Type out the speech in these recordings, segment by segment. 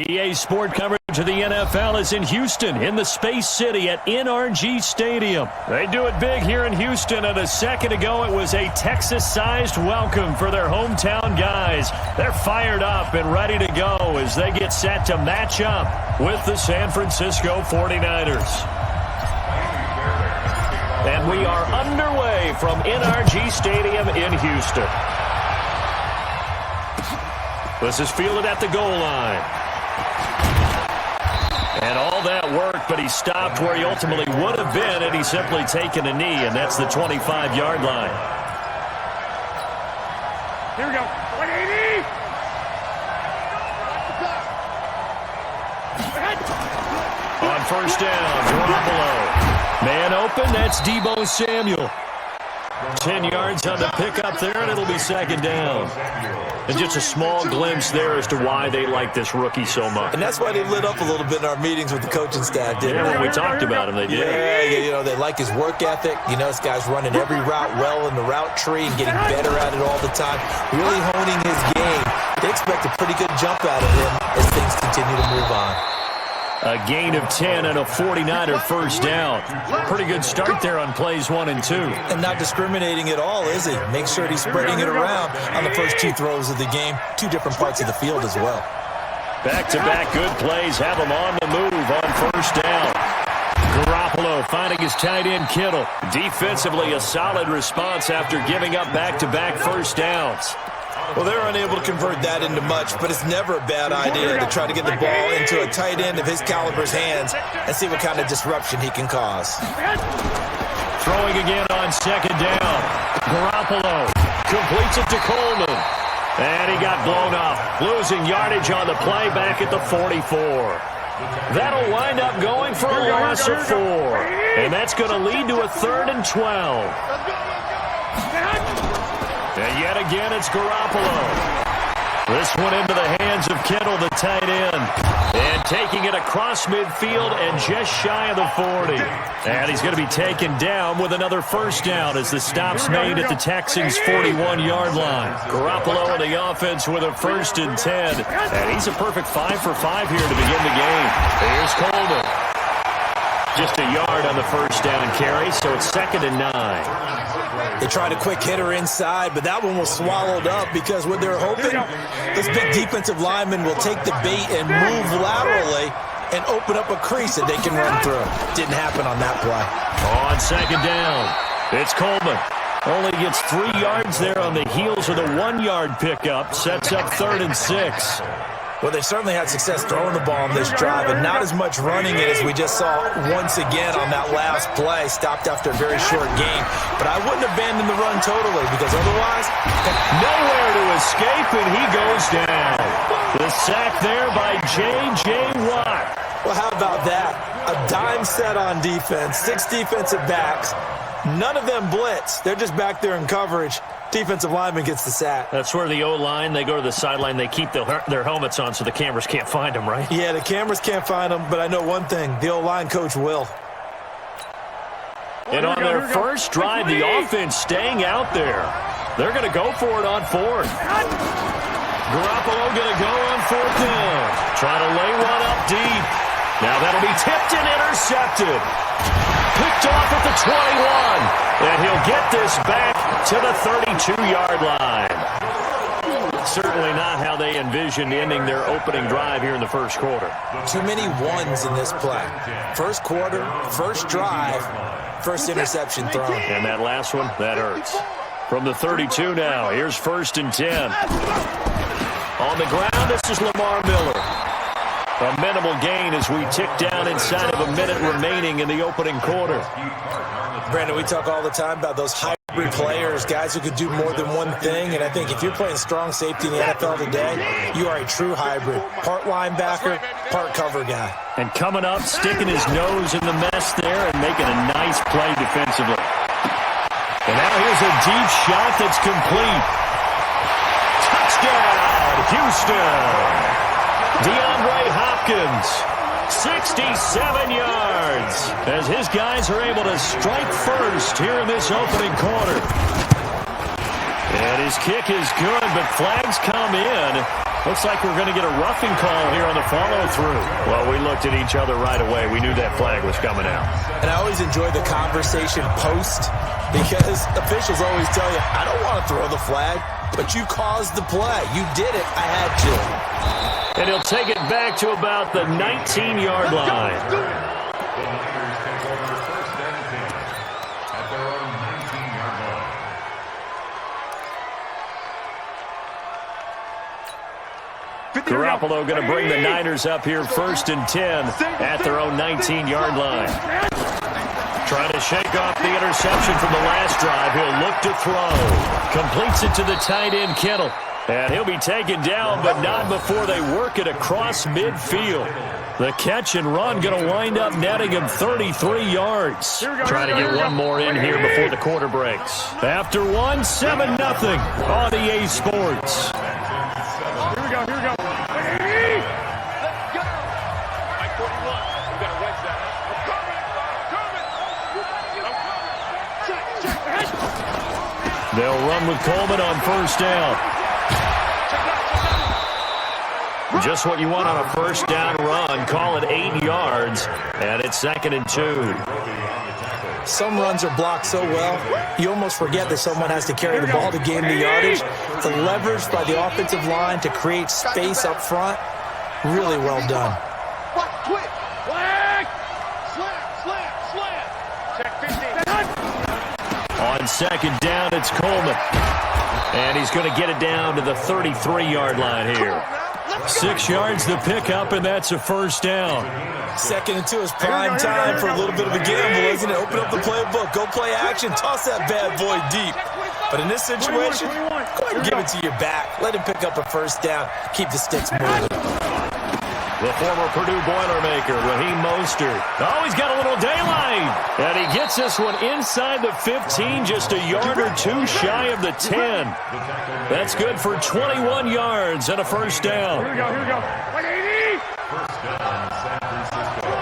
EA Sport coverage of the NFL is in Houston, in the Space City at NRG Stadium. They do it big here in Houston, and a second ago it was a Texas-sized welcome for their hometown guys. They're fired up and ready to go as they get set to match up with the San Francisco 49ers. And we are underway from NRG Stadium in Houston. This is fielded at the goal line. And all that worked, but he stopped where he ultimately would have been had he simply taken a knee, and that's the 25-yard line. Here we go. 180. On first down, Garoppolo. Man open, that's Deebo Samuel. 10 yards on the pickup there, and it'll be second down. And just a small glimpse there as to why they like this rookie so much. And that's why they lit up a little bit in our meetings with the coaching staff, didn't they? When we talked about him, they did. Yeah, you know, they like his work ethic. You know, this guy's running every route well in the route tree and getting better at it all the time, really honing his game. They expect a pretty good jump out of him as things continue to move on. A gain of 10 and a 49er first down. Pretty good start there on plays 1 and 2. And not discriminating at all, is he? Make sure he's spreading it around on the first 2 throws of the game. 2 different parts of the field as well. Back-to-back good plays have him on the move on first down. Garoppolo finding his tight end Kittle. Defensively, a solid response after giving up back-to-back first downs. Well, they're unable to convert that into much, but it's never a bad idea to try to get the ball into a tight end of his caliber's hands and see what kind of disruption he can cause. Throwing again on second down. Garoppolo completes it to Coleman. And he got blown up, losing yardage on the play back at the 44. That'll wind up going for a loss of 4. And that's going to lead to a 3rd and 12. And yet again, it's Garoppolo. This one into the hands of Kittle, the tight end. And taking it across midfield and just shy of the 40. And he's going to be taken down with another first down as the stop's made at the Texans' 41-yard line. Garoppolo in the offense with a 1st and 10. And he's a perfect 5 for 5 here to begin the game. Here's Coleman. Just a yard on the first down carry, so it's 2nd and 9. They tried a quick hitter inside, but that one was swallowed up because what they're hoping, this big defensive lineman will take the bait and move laterally and open up a crease that they can run through. Didn't happen on that play. On second down, it's Coleman. Only gets 3 yards there on the heels of the 1-yard pickup. Sets up 3rd and 6. Well, they certainly had success throwing the ball on this drive and not as much running it as we just saw once again on that last play. Stopped after a very short game. But I wouldn't abandon the run totally because otherwise... Nowhere to escape, and he goes down. The sack there by J.J. Watt. Well, how about that? A dime set on defense, 6 defensive backs. None of them blitz. They're just back there in coverage. Defensive lineman gets the sack. That's where the O-line, they go to the sideline, they keep their helmets on so the cameras can't find them, right? Yeah, the cameras can't find them, but I know one thing, the O-line coach will. And on their first drive, the offense staying out there. They're going to go for it on 4th. Garoppolo going to go on 4th down. Trying to lay one up deep. Now that'll be tipped and intercepted. Picked off at the 21. And he'll get this back to the 32-yard line. Certainly not how they envisioned ending their opening drive here in the first quarter. Too many ones in this play. First quarter, first drive, first interception thrown. And that last one, that hurts. From the 32 now, here's 1st and 10. On the ground, this is Lamar Miller. A minimal gain as we tick down inside of a minute remaining in the opening quarter. Brandon, we talk all the time about those hybrid players, guys who could do more than one thing, and I think if you're playing strong safety in the NFL today, you are a true hybrid. Part linebacker, part cover guy. And coming up, sticking his nose in the mess there and making a nice play defensively. And now here's a deep shot that's complete. Touchdown, Houston! DeAndre Hopkins, 67 yards, as his guys are able to strike first here in this opening quarter. And his kick is good, but flags come in. Looks like we're going to get a roughing call here on the follow-through. Well, we looked at each other right away. We knew that flag was coming out. And I always enjoy the conversation post because officials always tell you, I don't want to throw the flag, but you caused the play. You did it. I had to. And he'll take it back to about the 19-yard line. Garoppolo going to bring the Niners up here 1st and 10 at their own 19-yard line. Trying to shake off the interception from the last drive. He'll look to throw. Completes it to the tight end, Kittle. And he'll be taken down, but not before they work it across midfield. The catch and run going to wind up netting him 33 yards. Trying to get one more in here before the quarter breaks. After one, 7-0 on EA Sports. Here we go, here we go. Let's go. Mike 41, we got to wedge that. They'll run with Coleman on 1st down. Just what you want on a 1st down run. Call it 8 yards, and it's 2nd and 2. Some runs are blocked so well, you almost forget that someone has to carry the ball to gain the yardage. The leverage by the offensive line to create space up front, really well done. On 2nd down, it's Coleman. And he's going to get it down to the 33-yard line here. 6 yards the pickup, and that's a 1st down. 2nd and 2 is prime time for a little bit of a gamble, isn't it? Open up the playbook, go play action, toss that bad boy deep. But in this situation, go ahead and give it to your back. Let him pick up a 1st down. Keep the sticks moving. The former Purdue Boilermaker, Raheem Mostert. Oh, he's got a little daylight. And he gets this one inside the 15, just a yard or two shy of the 10. That's good for 21 yards and a 1st down. Here we go, here we go. 180! First down, San Francisco.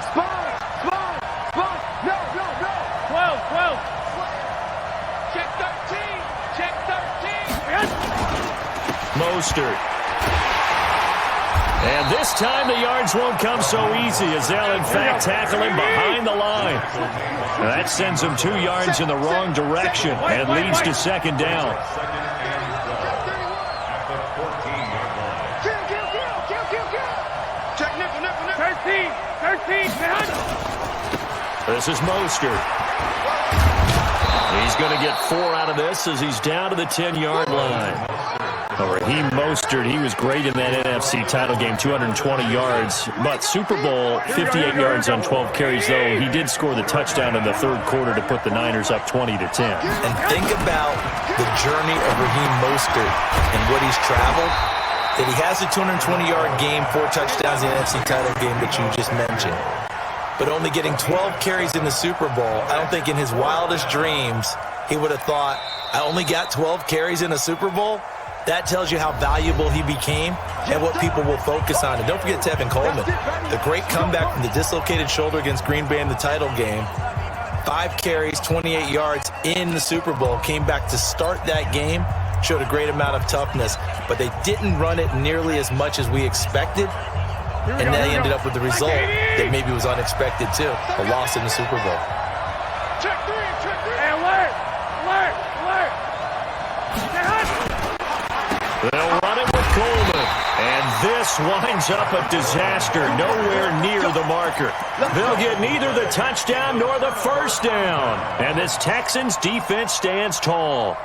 Spot! No! 12! Check 13! Mostert. And this time the yards won't come so easy as they'll in fact tackle him behind the line. That sends him 2 yards in the wrong direction and leads to 2nd down. Check nickel. 13, man. This is Mostert. He's going to get 4 out of this as he's down to the 10-yard line. Raheem Mostert, he was great in that NFC title game, 220 yards. But Super Bowl, 58 yards on 12 carries, though. He did score the touchdown in the 3rd quarter to put the Niners up 20-10. And think about the journey of Raheem Mostert and what he's traveled. That he has a 220-yard game, 4 touchdowns in the NFC title game that you just mentioned. But only getting 12 carries in the Super Bowl, I don't think in his wildest dreams he would have thought, I only got 12 carries in a Super Bowl? That tells you how valuable he became and what people will focus on. And don't forget Tevin Coleman, the great comeback from the dislocated shoulder against Green Bay in the title game. 5 carries, 28 yards in the Super Bowl. Came back to start that game, showed a great amount of toughness. But they didn't run it nearly as much as we expected. And they ended up with the result that maybe was unexpected too, a loss in the Super Bowl. Check 3. Hey, alert. They'll run it with Coleman. And this winds up a disaster, nowhere near the marker. They'll get neither the touchdown nor the 1st down. And this Texans defense stands tall.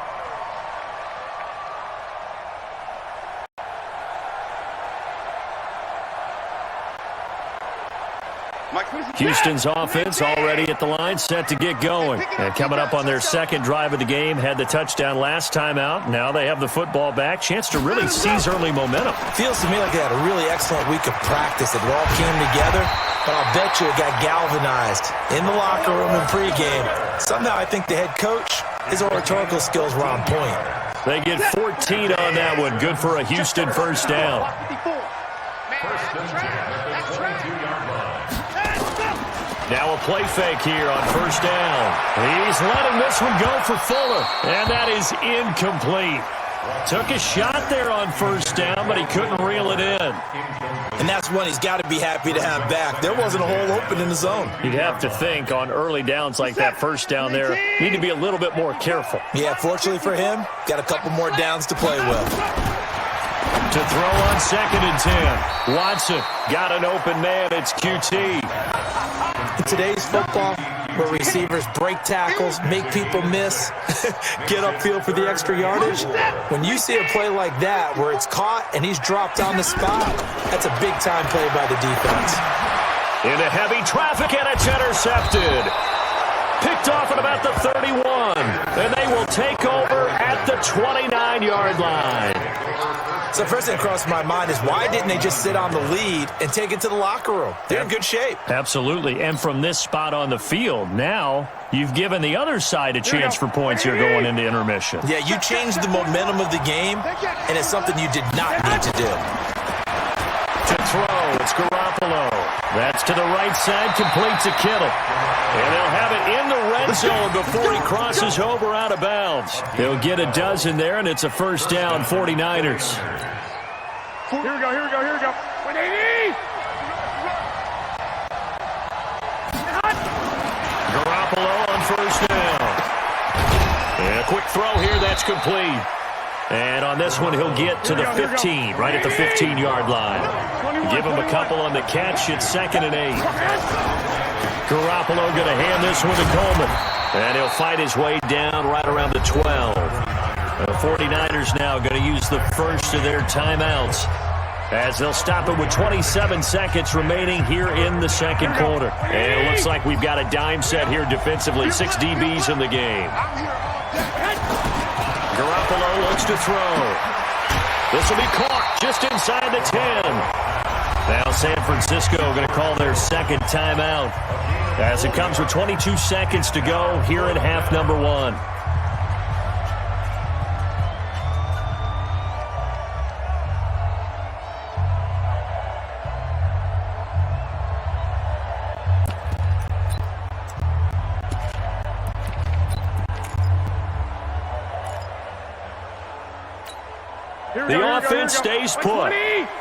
Houston's offense already at the line, set to get going. And coming up on their 2nd drive of the game, had the touchdown last time out. Now they have the football back. Chance to really seize early momentum. Feels to me like they had a really excellent week of practice. It all came together, but I'll bet you it got galvanized in the locker room and pregame. Somehow I think the head coach, his oratorical skills were on point. They get 14 on that one. Good for a Houston 1st down. First and 10 at the 22-yard line. Now a play fake here on first down. He's letting this one go for Fuller, and that is incomplete. Took a shot there on first down, but he couldn't reel it in. And that's one he's got to be happy to have back. There wasn't a hole open in the zone. You'd have to think on early downs like that first down there, need to be a little bit more careful. Yeah, fortunately for him, got a couple more downs to play with. To throw on 2nd and 10. Watson got an open man. It's QT. In today's football, where receivers break tackles, make people miss, get upfield for the extra yardage, when you see a play like that where it's caught and he's dropped on the spot, that's a big-time play by the defense. Into heavy traffic, and it's intercepted. Picked off at about the 31, and they will take over at the 29-yard line. So first thing that crossed my mind is why didn't they just sit on the lead and take it to the locker room? They're in good shape. Absolutely, and from this spot on the field, now you've given the other side a chance for points here going into intermission. Yeah, you changed the momentum of the game, and it's something you did not need to do. To throw, it's Garoppolo. That's to the right side, complete to Kittle. And they'll have it in the red zone before he crosses over out of bounds. They'll get a dozen there, and it's a first down, 49ers. Here we go, here we go, here we go. 180! Garoppolo on first down. And a quick throw here, that's complete. And on this one, he'll get to the 15, right at the 15-yard line. Give him a couple on the catch. It's 2nd and 8. Garoppolo going to hand this one to Coleman. And he'll fight his way down right around the 12. The 49ers now going to use the first of their timeouts as they'll stop it with 27 seconds remaining here in the second quarter. And it looks like we've got a dime set here defensively. 6 DBs in the game. Garoppolo looks to throw. This will be caught just inside the 10. Now San Francisco going to call their second timeout as it comes with 22 seconds to go here in half number 1. The offense stays put.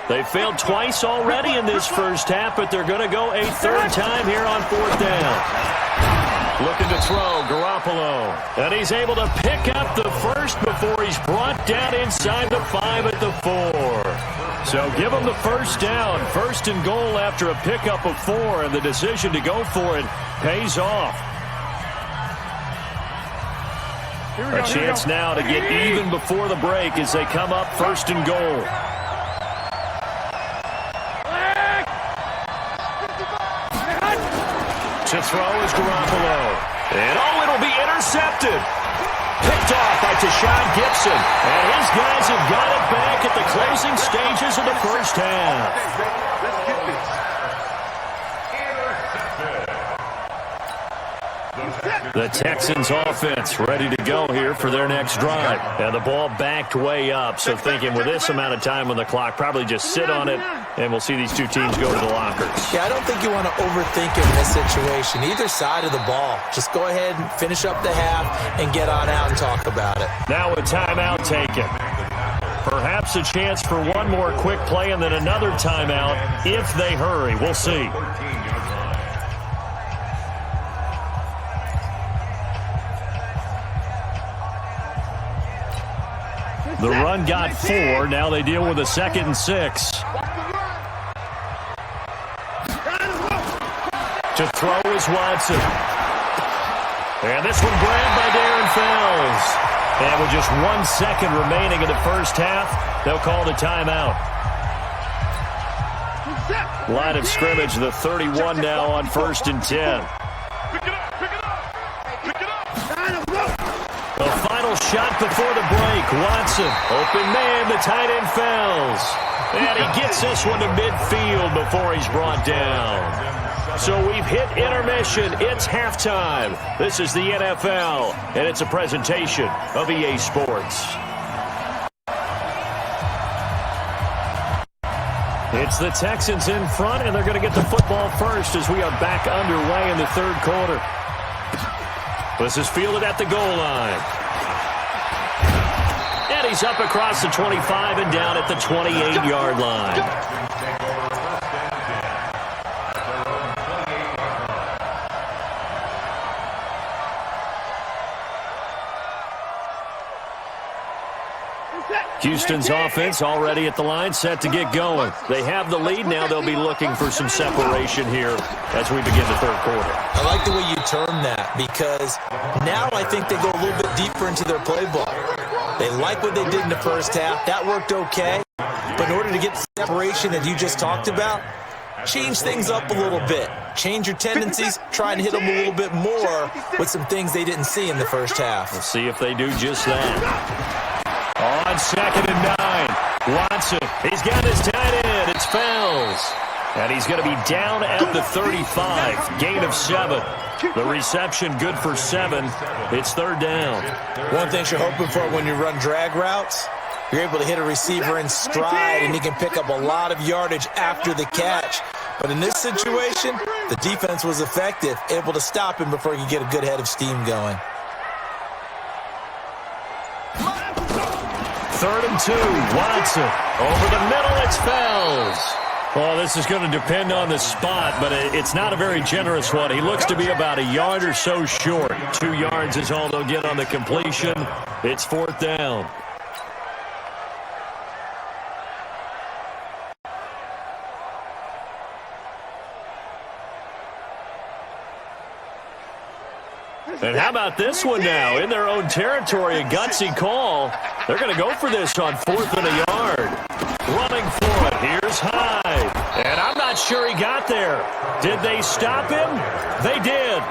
They failed twice already in this first half, but they're going to go a third time here on 4th down. Looking to throw, Garoppolo. And he's able to pick up the first before he's brought down inside the 5 at the 4. So give him the first down. 1st and goal after a pickup of 4, and the decision to go for it pays off. A chance now to get even before the break as they come up 1st and goal. To throw is Garoppolo. And it'll be intercepted. Picked off by Tashawn Gibson. And his guys have got it back at the closing stages of the first half. The Texans offense ready to go here for their next drive. And the ball backed way up, so thinking with this amount of time on the clock, probably just sit on it, and we'll see these two teams go to the lockers. Yeah, I don't think you want to overthink it in this situation. Either side of the ball. Just go ahead and finish up the half and get on out and talk about it. Now a timeout taken. Perhaps a chance for one more quick play and then another timeout if they hurry. We'll see. The run got 4. Now they deal with a 2nd and 6. To throw is Watson. And this one grabbed by Darren Fells. And with just 1 second remaining in the first half, they'll call the timeout. Line of scrimmage, the 31 now on 1st and 10. The final shot before the break. Watson, open man, the tight end Fells. And he gets this one to midfield before he's brought down. So we've hit intermission. It's halftime. This is the NFL, and it's a presentation of EA Sports. It's the Texans in front, and they're going to get the football first as we are back underway in the third quarter. This is fielded at the goal line. And he's up across the 25 and down at the 28-yard line. Houston's offense already at the line, set to get going. They have the lead. Now they'll be looking for some separation here as we begin the third quarter. I like the way you term that because now I think they go a little bit deeper into their playbook. They like what they did in the first half. That worked okay. But in order to get the separation that you just talked about, change things up a little bit. Change your tendencies. Try and hit them a little bit more with some things they didn't see in the first half. We'll see if they do just that. On 2nd and 9, Watson. He's got his tight end. It's Fells. And he's going to be down at the 35. Gain of 7. The reception good for 7. It's third down. One thing you're hoping for when you run drag routes, you're able to hit a receiver in stride, and he can pick up a lot of yardage after the catch. But in this situation, the defense was effective, able to stop him before he could get a good head of steam going. 3rd and 2, Watson. Over the middle, it's Fells. Oh, this is going to depend on the spot, but it's not a very generous one. He looks to be about a yard or so short. 2 yards is all they'll get on the completion. It's 4th down. And how about this one now? In their own territory, a gutsy call. They're going to go for this on 4th and a yard. Running for it. Here's Hyde. And I'm not sure he got there. Did they stop him? They did.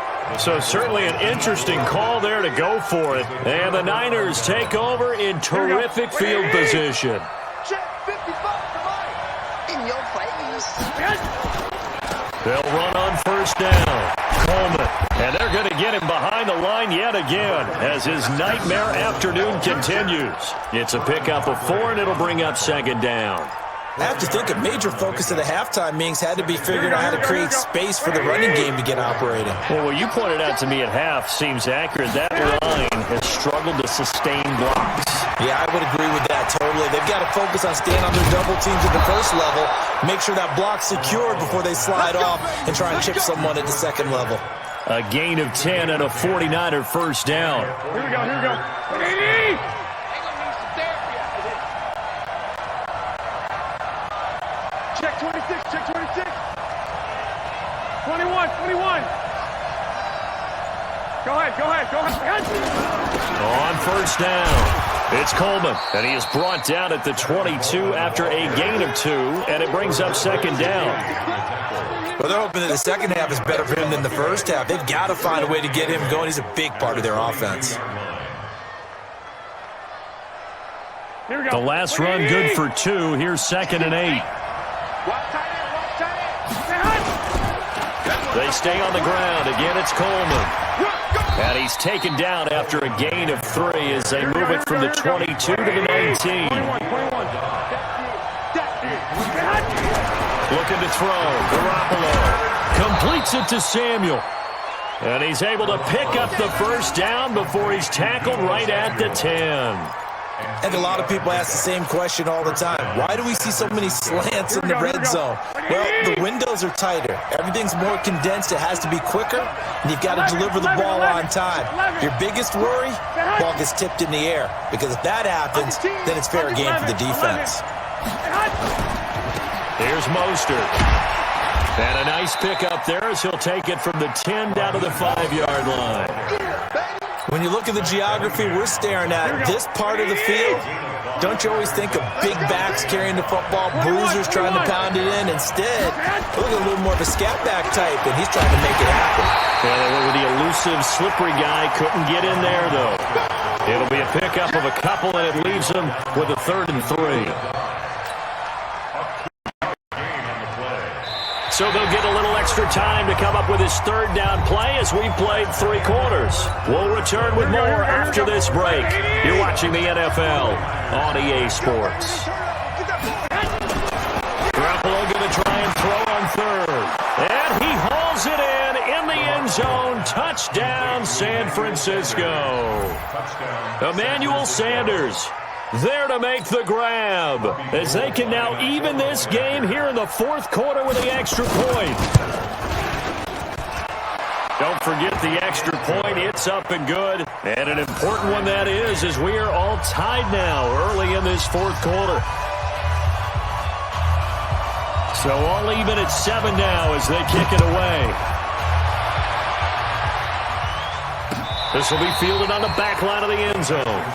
So certainly an interesting call there to go for it. And the Niners take over in terrific field position. In your face. They'll run on 1st down. Coleman. And they're going to get him behind the line yet again as his nightmare afternoon continues. It's a pickup of 4, and it'll bring up 2nd down. I have to think a major focus of the halftime meetings had to be figuring out how to create space for the running game to get operating. Well, what you pointed out to me at half seems accurate. That line has struggled to sustain blocks. Yeah, I would agree with that totally. They've got to focus on staying on their double teams at the first level, make sure that block's secured before they slide off and try and chip someone at the second level. A gain of 10 and a 49er first down. Here we go, here we go. Check 26, check 26. 21, 21. Go ahead. On 1st down, it's Coleman, and he is brought down at the 22 after a gain of 2, and it brings up 2nd down. Well, they're hoping that the second half is better for him than the first half. They've got to find a way to get him going. He's a big part of their offense. Here we go. The last run good for 2. Here's 2nd and 8. They stay on the ground. Again, it's Coleman. And he's taken down after a gain of 3 as they move it from the 22 to the 19. Looking to throw. Garoppolo completes it to Samuel. And he's able to pick up the first down before he's tackled right at the 10. And a lot of people ask the same question all the time. Why do we see so many slants in the red zone? Well, the windows are tighter. Everything's more condensed. It has to be quicker, and you've got to deliver the ball on time. Your biggest worry, ball gets tipped in the air. Because if that happens, then it's fair game for the defense. Here's Mostert. And a nice pickup there as he'll take it from the 10 down to the 5-yard line. When you look at the geography we're staring at, this part of the field, don't you always think of big backs carrying the football, bruisers trying to pound it in? Instead, look at a little more of a scat back type, and he's trying to make it happen. Yeah, they were the elusive, slippery guy. Couldn't get in there, though. It'll be a pickup of a couple, and it leaves them with a 3rd and 3. So they'll get a little extra time to come up with his 3rd down play as we've played 3 quarters. We'll return with more after this break. You're watching the NFL on EA Sports. Garoppolo and third. And he hauls it in the end zone. Touchdown, San Francisco. Emmanuel Sanders there to make the grab, as they can now even this game here in the fourth quarter with the extra point. Don't forget the extra point. It's up and good. And an important one that is, as we are all tied now early in this fourth quarter. So all even at 7 now as they kick it away. This will be fielded on the back line of the end zone.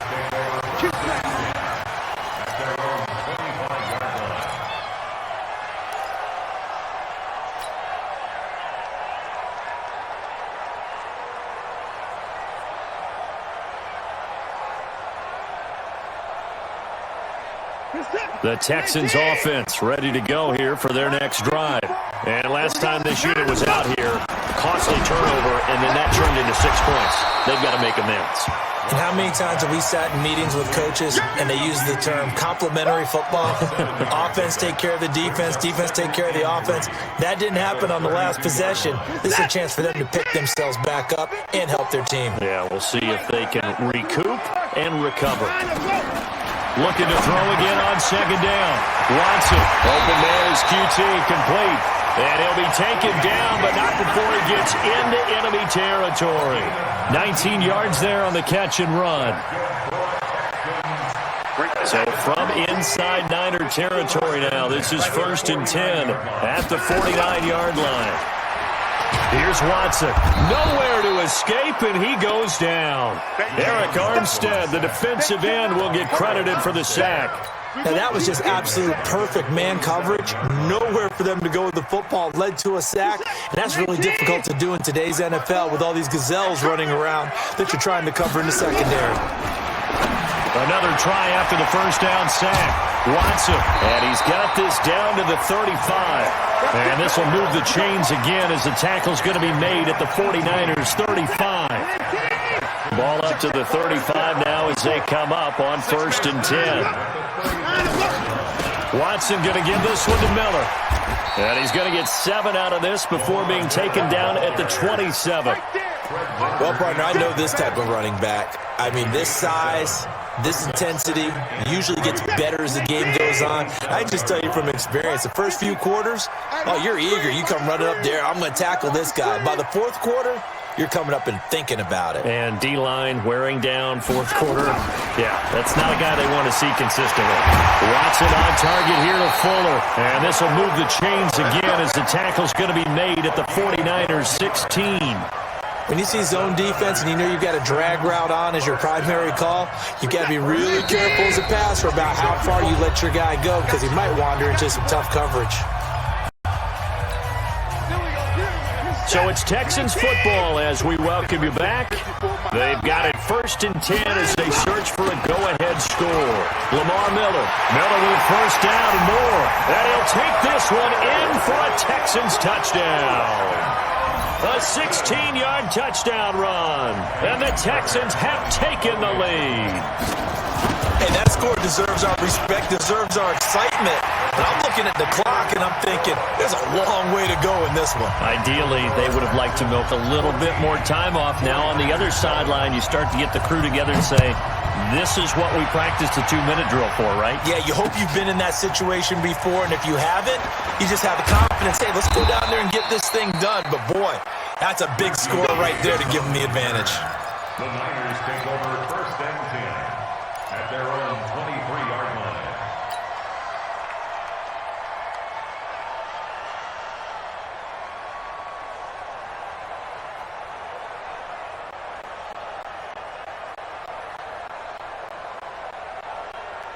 The Texans offense ready to go here for their next drive. And last time this unit was out here, costly turnover, and then that turned into 6 points. They've got to make amends. And how many times have we sat in meetings with coaches and they use the term complementary football? Offense take care of the defense, defense take care of the offense. That didn't happen on the last possession. This is a chance for them to pick themselves back up and help their team. Yeah, we'll see if they can recoup and recover. Looking to throw again on second down. Watson, open man is QT, complete. And he'll be taken down, but not before he gets into enemy territory. 19 yards there on the catch and run. So from inside Niner territory now, this is 1st and 10 at the 49-yard line. Here's Watson. Nowhere to escape, and he goes down. Eric Armstead, the defensive end, will get credited for the sack. Now, that was just absolute perfect man coverage. Nowhere for them to go with the football. Led to a sack, and that's really difficult to do in today's NFL with all these gazelles running around that you're trying to cover in the secondary. Another try after the first down sack. Watson, and he's got this down to the 35. And this will move the chains again as the tackle's going to be made at the 49ers' 35. Ball up to the 35 now as they come up on 1st and 10. Watson going to give this one to Miller. And he's going to get 7 out of this before being taken down at the 27. Well, partner, I know this type of running back. I mean, this size, this intensity usually gets better as the game goes on. I just tell you from experience, the first few quarters, oh, you're eager. You come running up there, I'm going to tackle this guy. By the fourth quarter, you're coming up and thinking about it. And D-line wearing down fourth quarter. Yeah, that's not a guy they want to see consistently. Watson on target here to Fuller. And this will move the chains again as the tackle's going to be made at the 49ers' 16. When you see zone defense and you know you've got a drag route on as your primary call, you've got to be really careful as a passer about how far you let your guy go because he might wander into some tough coverage. So it's Texans football as we welcome you back. They've got it 1st and 10 as they search for a go-ahead score. Lamar Miller. Miller with first down and more. And he'll take this one in for a Texans touchdown. A 16-yard touchdown run. And the Texans have taken the lead. Hey, that score deserves our respect, deserves our excitement. But I'm looking at the clock, and I'm thinking, there's a long way to go in this one. Ideally, they would have liked to milk a little bit more time off. Now, on the other sideline, you start to get the crew together and say, this is what we practiced a 2-minute drill for, right? Yeah, you hope you've been in that situation before, and if you haven't, you just have the confidence, hey, let's go down there and get this thing done. But, boy, that's a big score right there to give them the advantage. The Niners take over 1st and 10 at their own 23-yard line.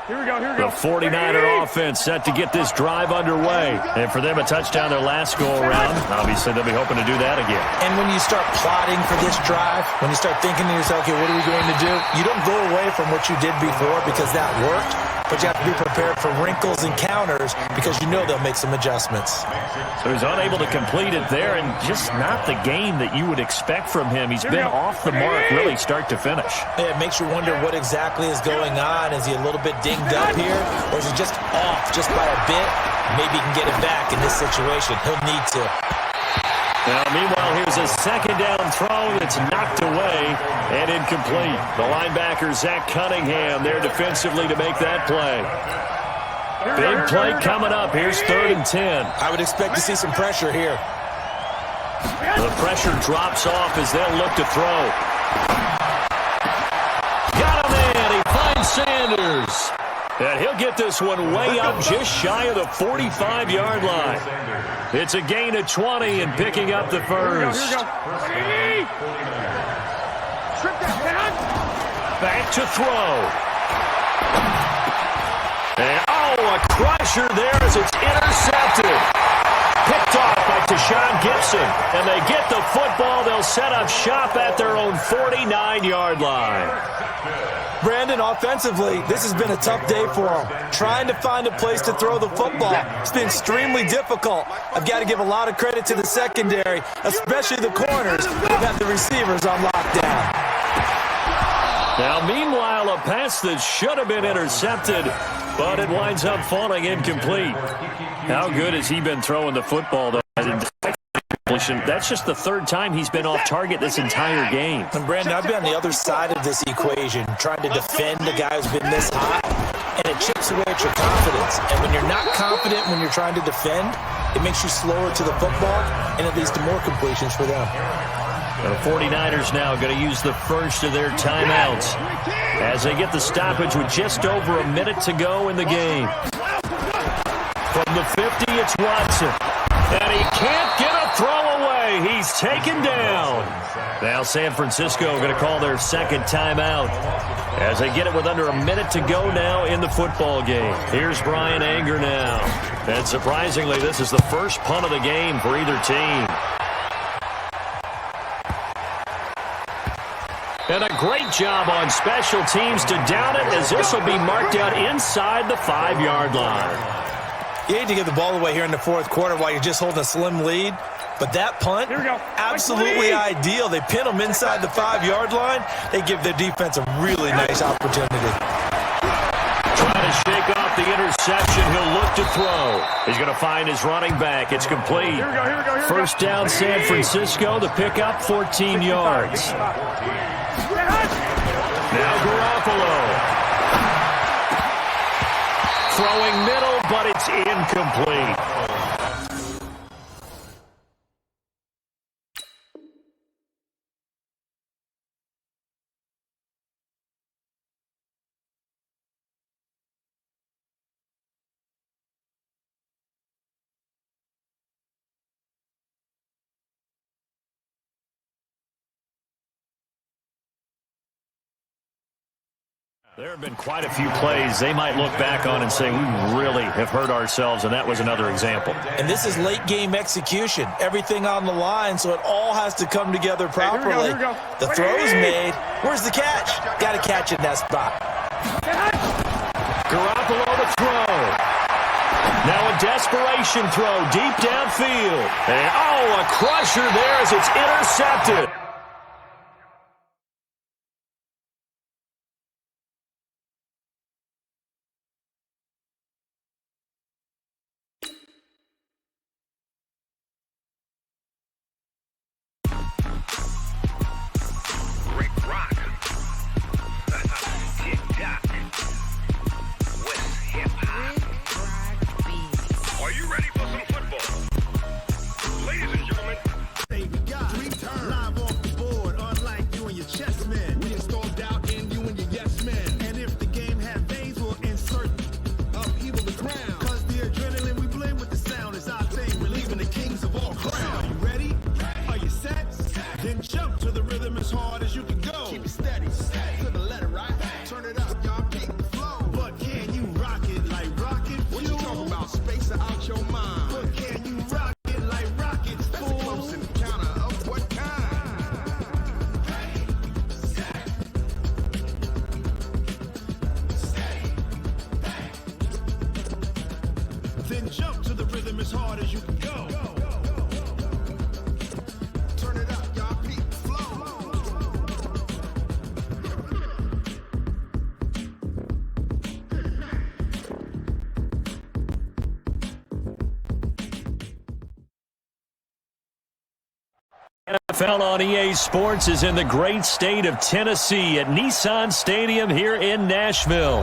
Here we go. The 49er offense set to get this drive underway. And for them, a touchdown their last go-around. Obviously, they'll be hoping to do that again. And when you start plotting for this drive, when you start thinking to yourself, okay, what are we going to do? You don't go away from what you did before because that worked, but you have to be prepared for wrinkles and counters because you know they'll make some adjustments. So he's unable to complete it there, and just not the game that you would expect from him. He's been off the mark really start to finish. Yeah, it makes you wonder what exactly is going on. Is he a little bit dinged up here, or is he just off just by a bit? Maybe he can get it back in this situation. He'll need to. Now, meanwhile, here's a second down throw that's knocked away and incomplete. The linebacker, Zach Cunningham, there defensively to make that play. Big play coming up. Here's 3rd and 10. I would expect to see some pressure here. The pressure drops off as they'll look to throw. Got him in. He finds Sanders. And he'll get this one way up just shy of the 45-yard line. It's a gain of 20 and picking up the first. Back to throw. And a crusher there as it's intercepted. Picked off by Tashawn Gibson. And they get the football. They'll set up shop at their own 49-yard line. Brandon, offensively, this has been a tough day for him. Trying to find a place to throw the football. It's been extremely difficult. I've got to give a lot of credit to the secondary, especially the corners who've had the receivers on lockdown. Now, meanwhile, a pass that should have been intercepted, but it winds up falling incomplete. How good has he been throwing the football, though? That's just the 3rd time he's been off target this entire game. And Brandon, I've been on the other side of this equation, trying to defend the guy who's been this hot, and it chips away at your confidence. And when you're not confident when you're trying to defend, it makes you slower to the football, and it leads to more completions for them. The 49ers now going to use the first of their timeouts as they get the stoppage with just over a minute to go in the game. From the 50, it's Watson. And he can't get a throw away. He's taken down. Now San Francisco going to call their second timeout as they get it with under a minute to go now in the football game. Here's Brian Anger now. And surprisingly, this is the first punt of the game for either team. And a great job on special teams to down it as this will be marked out inside the 5-yard line. You hate to give the ball away here in the 4th quarter while you're just holding a slim lead, but that punt, absolutely ideal. They pin them inside the 5-yard line. They give their defense a really nice opportunity. Trying to shake off the interception. He'll look to throw. He's going to find his running back. It's complete. First down, San Francisco. The pickup, 14 yards. Now Garoppolo. Throwing middle, but it's incomplete. There have been quite a few plays they might look back on and say, we really have hurt ourselves, and that was another example. And this is late-game execution. Everything on the line, so it all has to come together properly. Here we go. The throw's made. Where's the catch? Got to catch it in that spot. Garoppolo to throw. Now a desperation throw deep downfield. And, a crusher there as it's intercepted. NFL on EA Sports is in the great state of Tennessee at Nissan Stadium here in Nashville.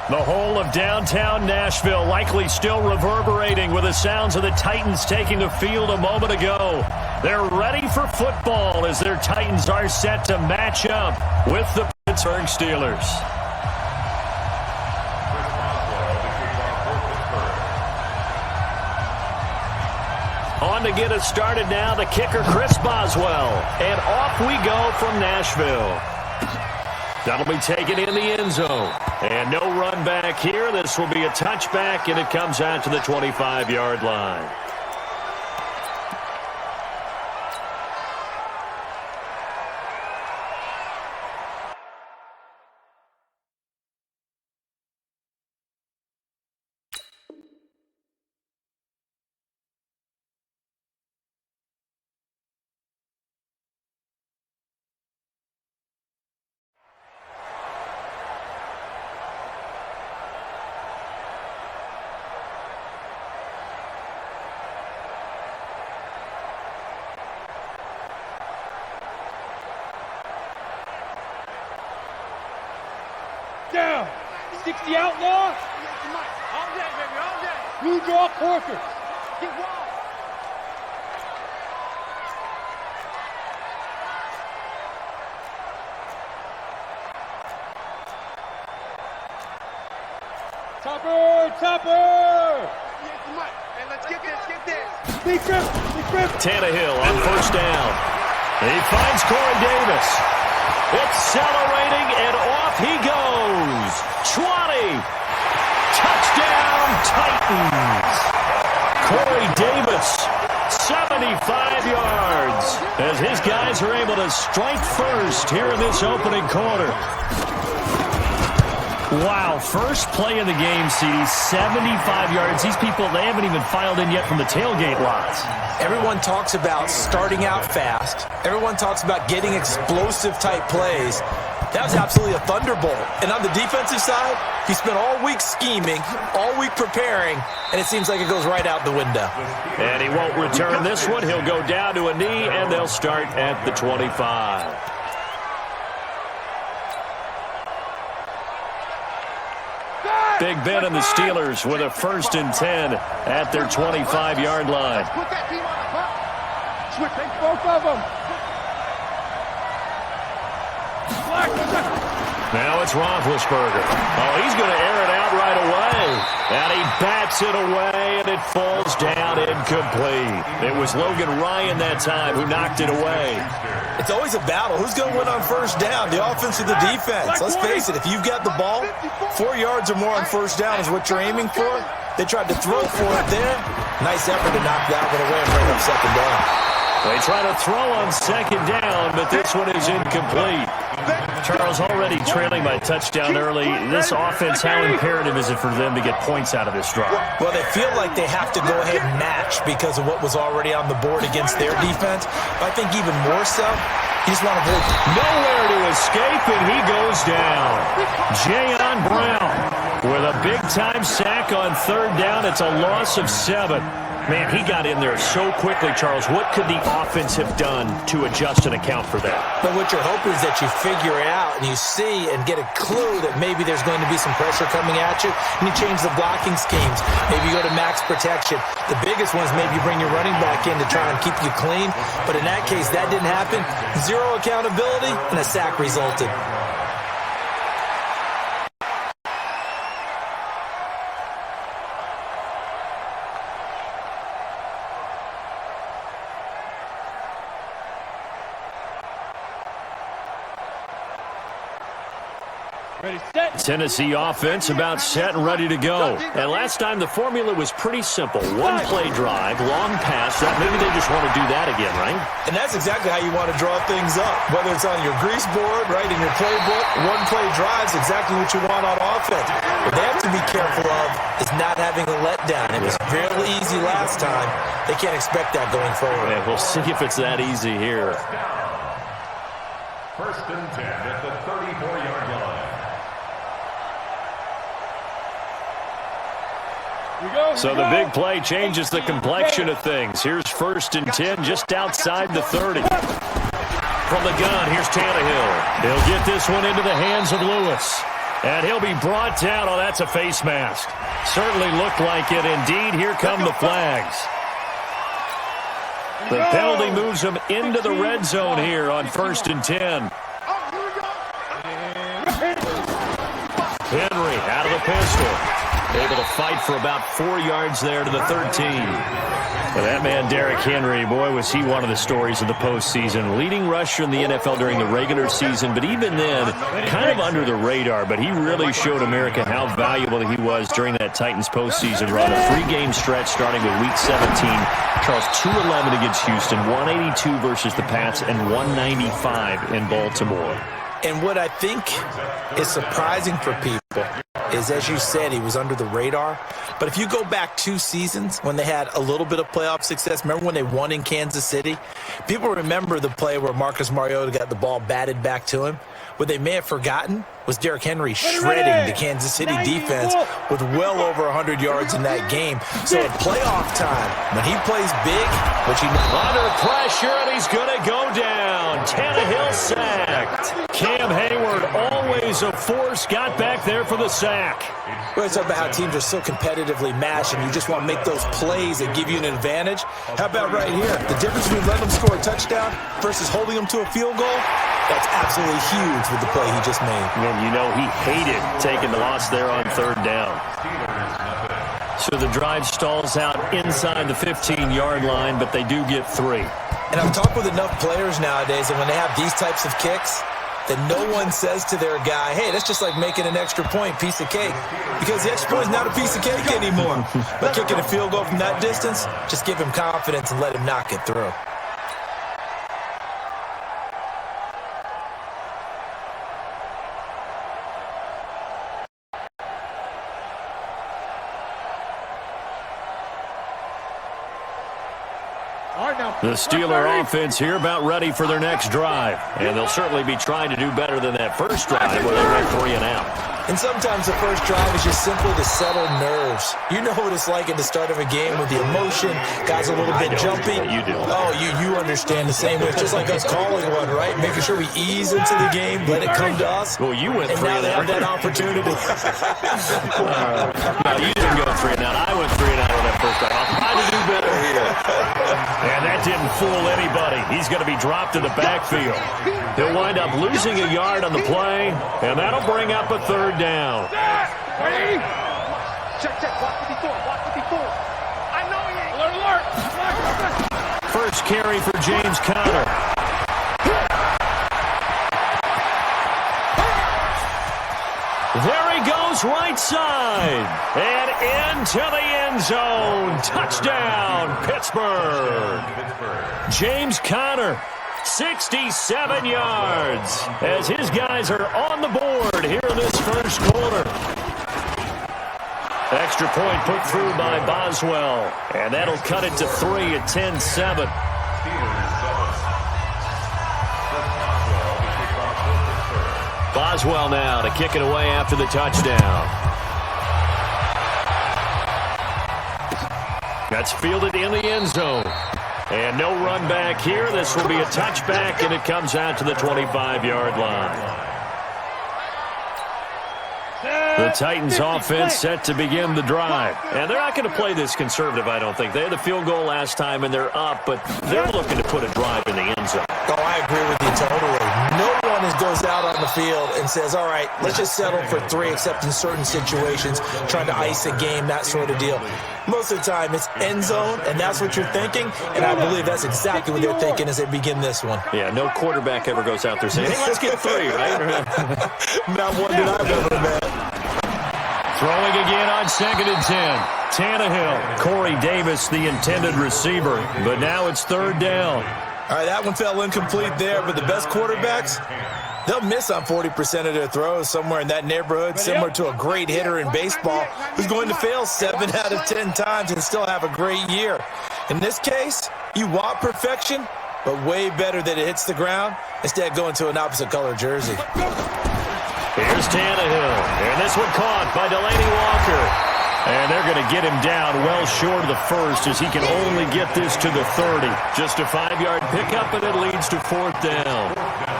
The whole of downtown Nashville likely still reverberating with the sounds of the Titans taking the field a moment ago. They're ready for football as their Titans are set to match up with the Pittsburgh Steelers. On to get us started now, the kicker, Chris Boswell. And off we go from Nashville. That'll be taken in the end zone. And no run back here. This will be a touchback, and it comes out to the 25-yard line. Down. 60 outlaw. All day, baby, all day. Blue draw Corker. Get wild. Topper. Hey, let's get this. Big grip. Tannehill on first down. He finds Corey Davis. Accelerating, and off he goes. 20. Touchdown, Titans. Corey Davis, 75 yards, as his guys are able to strike first here in this opening quarter. Wow, first play of the game, CD, 75 yards. These people, they haven't even filed in yet from the tailgate lots. Everyone talks about starting out fast. Everyone talks about getting explosive-type plays. That was absolutely a thunderbolt. And on the defensive side, he spent all week scheming, all week preparing, and it seems like it goes right out the window. And he won't return this one. He'll go down to a knee, and they'll start at the 25. Big Ben and the Steelers with a 1st and 10 at their 25-yard line. Put that team on the clock. Switch, take both of them. Now it's Roethlisberger. Oh, he's going to air it out right away. And he bats it away, and it falls down incomplete. It was Logan Ryan that time who knocked it away. It's always a battle. Who's going to win on first down, the offense or the defense? Let's face it, if you've got the ball, 4 yards or more on first down is what you're aiming for. They tried to throw for it there. Nice effort to knock that one away and bring up second down. They try to throw on second down, but this one is incomplete. Charles, already trailing by touchdown early. This offense, how imperative is it for them to get points out of this drive? Well, they feel like they have to go ahead and match because of what was already on the board against their defense. But I think even more so, you just want to avoid nowhere to escape, and he goes down. Jayon Brown with a big-time sack on third down. It's a loss of 7. Man, he got in there so quickly, Charles. What could the offense have done to adjust and account for that? But what you're hoping is that you figure it out and you see and get a clue that maybe there's going to be some pressure coming at you, and you change the blocking schemes. Maybe you go to max protection. The biggest one is maybe you bring your running back in to try and keep you clean. But in that case, that didn't happen. 0 accountability, and a sack resulted. Ready, set. Tennessee offense about set and ready to go. And last time the formula was pretty simple. One play drive, long pass. Maybe they just want to do that again, right? And that's exactly how you want to draw things up. Whether it's on your grease board, right, in your playbook, one play drive is exactly what you want on offense. What they have to be careful of is not having a letdown. It was fairly easy last time. They can't expect that going forward. And we'll see if it's that easy here. 1st and 10 at the 34-yard line. So the big play changes the complexion of things. Here's 1st and 10 just outside the 30. From the gun, here's Tannehill. He'll get this one into the hands of Lewis. And he'll be brought down. Oh, that's a face mask. Certainly looked like it. Indeed, here come the flags. The penalty moves him into the red zone here on 1st and 10. Henry out of the pistol. Able to fight for about 4 yards there to the 13. Well, that man, Derrick Henry, boy, was he one of the stories of the postseason. Leading rusher in the NFL during the regular season, but even then, kind of under the radar. But he really showed America how valuable he was during that Titans postseason run. A 3-game stretch starting with Week 17. Charles, 211 against Houston, 182 versus the Pats, and 195 in Baltimore. And what I think is surprising for people is, as you said, he was under the radar. But if you go back 2 seasons when they had a little bit of playoff success, remember when they won in Kansas City? People remember the play where Marcus Mariota got the ball batted back to him. What they may have forgotten was Derrick Henry shredding the Kansas City defense with well over 100 yards in that game. So at playoff time, when he plays big, which he under pressure, and he's going to go down. Tannehill sacked. Cam Hayward, always a force, got back there for the sack. We're talking about how teams are so competitively matched, and you just want to make those plays that give you an advantage. How about right here? The difference between letting them score a touchdown versus holding them to a field goal, that's absolutely huge with the play he just made. And you know he hated taking the loss there on 3rd down. So the drive stalls out inside the 15-yard line, but they do get 3. And I've talked with enough players nowadays, and when they have these types of kicks, that no one says to their guy, hey, that's just like making an extra point, piece of cake. Because the extra point is not a piece of cake anymore. But kicking a field goal from that distance, just give him confidence and let him knock it through. The Steeler offense here about ready for their next drive. And they'll certainly be trying to do better than that first drive where they went 3 and out. And sometimes the first drive is just simply to settle nerves. You know what it's like at the start of a game with the emotion. Guys a little bit jumpy. You do. Oh, you understand the same way. It's just like us calling one, right? Making sure we ease into the game, let it come to us. Well, you went 3 and now they have that opportunity. No, you didn't go 3 and out. I went 3 and out on that first drive. I'll try to do better here. And that didn't fool anybody. He's going to be dropped in the backfield. He'll wind up losing a yard on the play, and that'll bring up a 3rd down. Check. Watch what he thought. I know he ain't. Alert. First carry for James Conner. There he goes, right side. And into the end zone. Touchdown, Pittsburgh. James Conner, 67 yards, as his guys are on the board here in this first quarter. Extra point put through by Boswell, and that'll cut it to 3 at 10-7. Boswell now to kick it away after the touchdown. That's fielded in the end zone. And no run back here. This will be a touchback, and it comes out to the 25-yard line. The Titans offense set to begin the drive. And they're not going to play this conservative, I don't think. They had the field goal last time, and they're up, but they're looking to put a drive in the end zone. Oh, I agree with you totally. No one goes out on the field and says, all right, let's just settle for 3, except in certain situations, trying to ice a game, that sort of deal. Most of the time, it's end zone, and that's what you're thinking, and I believe that's exactly what they're thinking as they begin this one. Yeah, no quarterback ever goes out there saying, hey, let's get 3, right? Not one that I've ever met. Throwing again on 2nd and 10. Tannehill, Corey Davis, the intended receiver, but now it's 3rd down. All right, that one fell incomplete there, but the best quarterbacks, they'll miss on 40% of their throws, somewhere in that neighborhood, similar to a great hitter in baseball who's going to fail 7 out of 10 times and still have a great year. In this case, you want perfection, but way better that it hits the ground instead of going to an opposite color jersey. Here's Tannehill, and this one caught by Delaney Walker. And they're going to get him down well short of the first as he can only get this to the 30. Just a 5-yard pickup, and it leads to 4th down.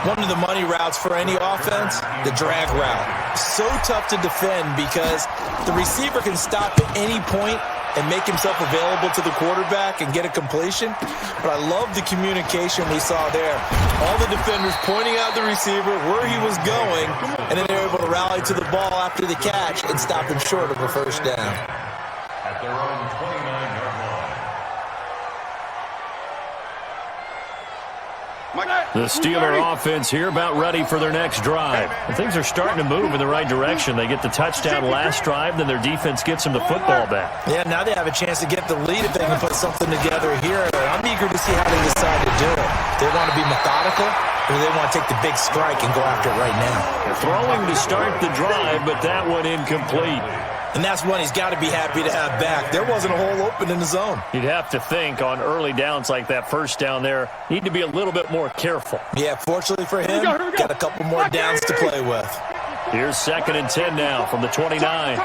One of the money routes for any offense, the drag route. So tough to defend because the receiver can stop at any point and make himself available to the quarterback and get a completion. But I love the communication we saw there. All the defenders pointing out the receiver, where he was going, and then they're able to rally to the ball after the catch and stop him short of a first down. At their own 29-yard line. The Steeler offense here about ready for their next drive. And things are starting to move in the right direction. They get the touchdown last drive, then their defense gets them the football back. Yeah, now they have a chance to get the lead if they can put something together here. I'm eager to see how they decide to do it. They want to be methodical, or they want to take the big strike and go after it right now. They're throwing to start the drive, but that one incomplete. And that's one he's got to be happy to have back. There wasn't a hole open in the zone. You'd have to think on early downs like that first down there, need to be a little bit more careful. Yeah, fortunately for him, got a couple more downs to play with. Here's 2nd and 10 now from the 29.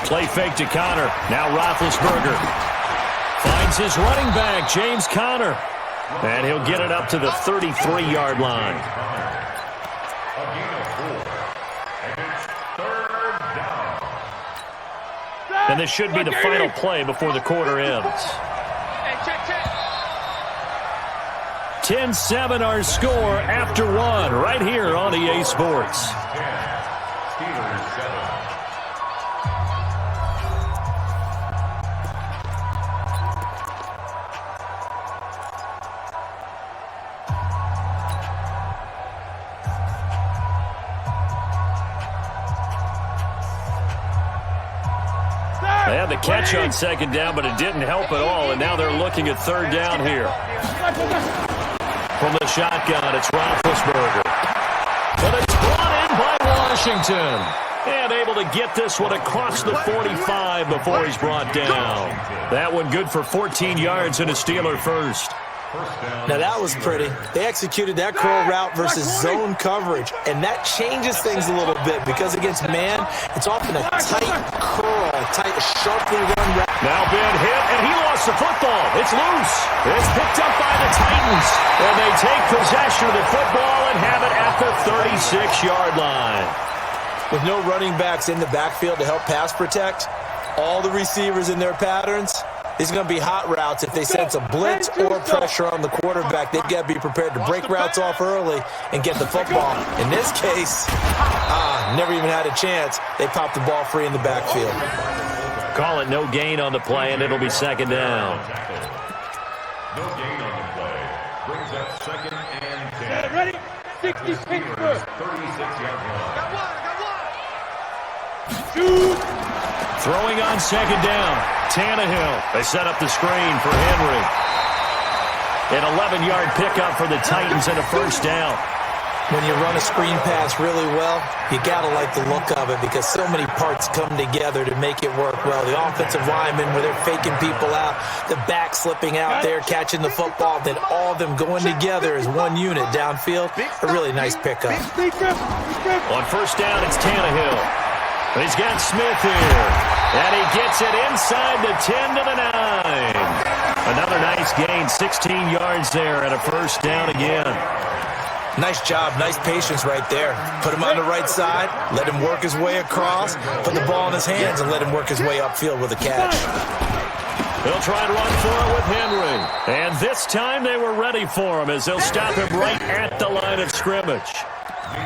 Play fake to Connor. Now Roethlisberger finds his running back, James Conner. And he'll get it up to the 33-yard line. And this should be the final play before the quarter ends. 10-7 our score after 1 right here on EA Sports. Steelers 7. They had the catch on 2nd down, but it didn't help at all, and now they're looking at 3rd down here. From the shotgun, it's Roethlisberger. But it's brought in by Washington. And able to get this one across the 45 before he's brought down. That one good for 14 yards and a Steeler first. Now that was pretty. They executed that curl route versus zone coverage, and that changes things a little bit because against man, it's often a tight curl, sharply run route. Now Ben hit, and he lost the football. It's loose. It's picked up by the Titans, and they take possession of the football and have it at the 36-yard line. With no running backs in the backfield to help pass protect, all the receivers in their patterns, these are going to be hot routes. If they sense a blitz or pressure on the quarterback, they've got to be prepared to break routes off early and get the football. In this case, never even had a chance. They popped the ball free in the backfield. Call it no gain on the play, and it'll be 2nd down. No gain on the play. Brings up 2nd and 10. Ready? 60 Pittsburgh. 36-yard line. Shoot. Throwing on 2nd down. Tannehill. They set up the screen for Henry. An 11-yard pickup for the Titans and a first down. When you run a screen pass really well, you got to like the look of it because so many parts come together to make it work well. The offensive linemen, where they're faking people out, the back slipping out there, catching the football, then all of them going together as one unit downfield. A really nice pickup. On first down, it's Tannehill. He's got Smith here. And he gets it inside the 10 to the 9. Another nice gain, 16 yards there, and a first down again. Nice job, nice patience right there. Put him on the right side, let him work his way across, put the ball in his hands, and let him work his way upfield with a catch. They'll try to run for it with Henry. And this time they were ready for him as they'll stop him right at the line of scrimmage.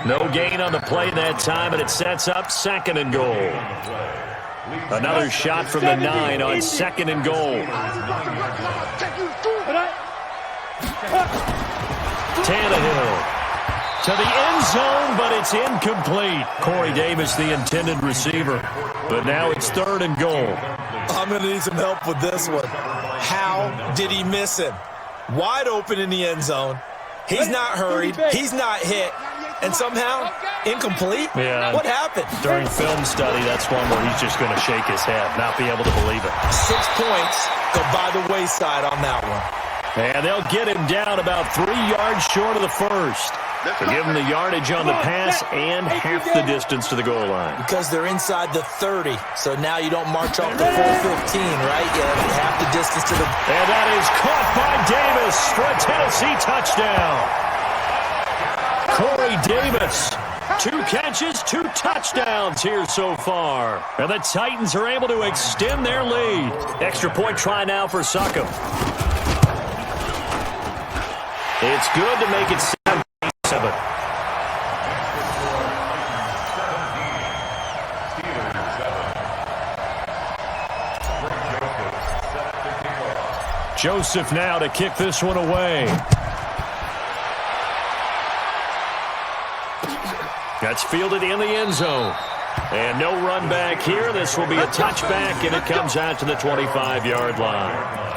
No gain on the play that time, and it sets up 2nd and goal. Another shot from the 9 on 2nd and goal. Tannehill to the end zone, but it's incomplete. Corey Davis, the intended receiver. But now it's 3rd and goal. I'm going to need some help with this one. How did he miss him? Wide open in the end zone. He's not hurried. He's not hit. And somehow, incomplete? Yeah. What happened? During film study, that's one where he's just going to shake his head, not be able to believe it. 6 points go by the wayside on that one. And they'll get him down about 3 yards short of the first. To give them the yardage on the pass and half the distance to the goal line. Because they're inside the 30, so now you don't march off the full 15, right? You have half the distance to the... And that is caught by Davis for a Tennessee touchdown. Corey Davis, 2 catches, 2 touchdowns here so far. And the Titans are able to extend their lead. Extra point try now for Succop. It's good to make it 7-7. Joseph now to kick this one away. That's fielded in the end zone. And no run back here. This will be a touchback, and it comes out to the 25-yard line.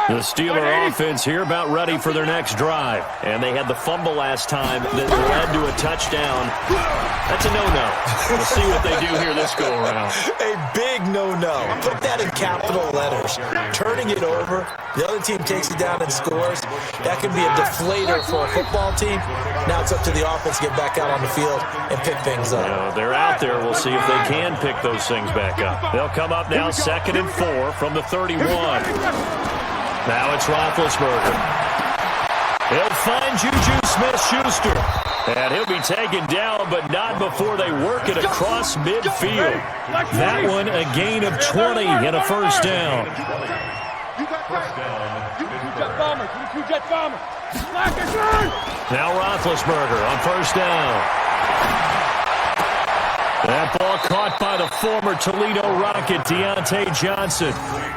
The Steeler offense here about ready for their next drive. And they had the fumble last time that led to a touchdown. That's a no-no. We'll see what they do here this go-around. A big no-no. Put that in capital letters. Turning it over, the other team takes it down and scores. That can be a deflator for a football team. Now it's up to the offense to get back out on the field and pick things up. They're out there. We'll see if they can pick those things back up. They'll come up now 2nd and 4 from the 31. Now it's Roethlisberger. He'll find Juju Smith-Schuster. And he'll be taken down, but not before they work it across midfield. That one a gain of 20 and a first down. Now Roethlisberger on first down. That ball caught by the former Toledo Rocket, Deontay Johnson.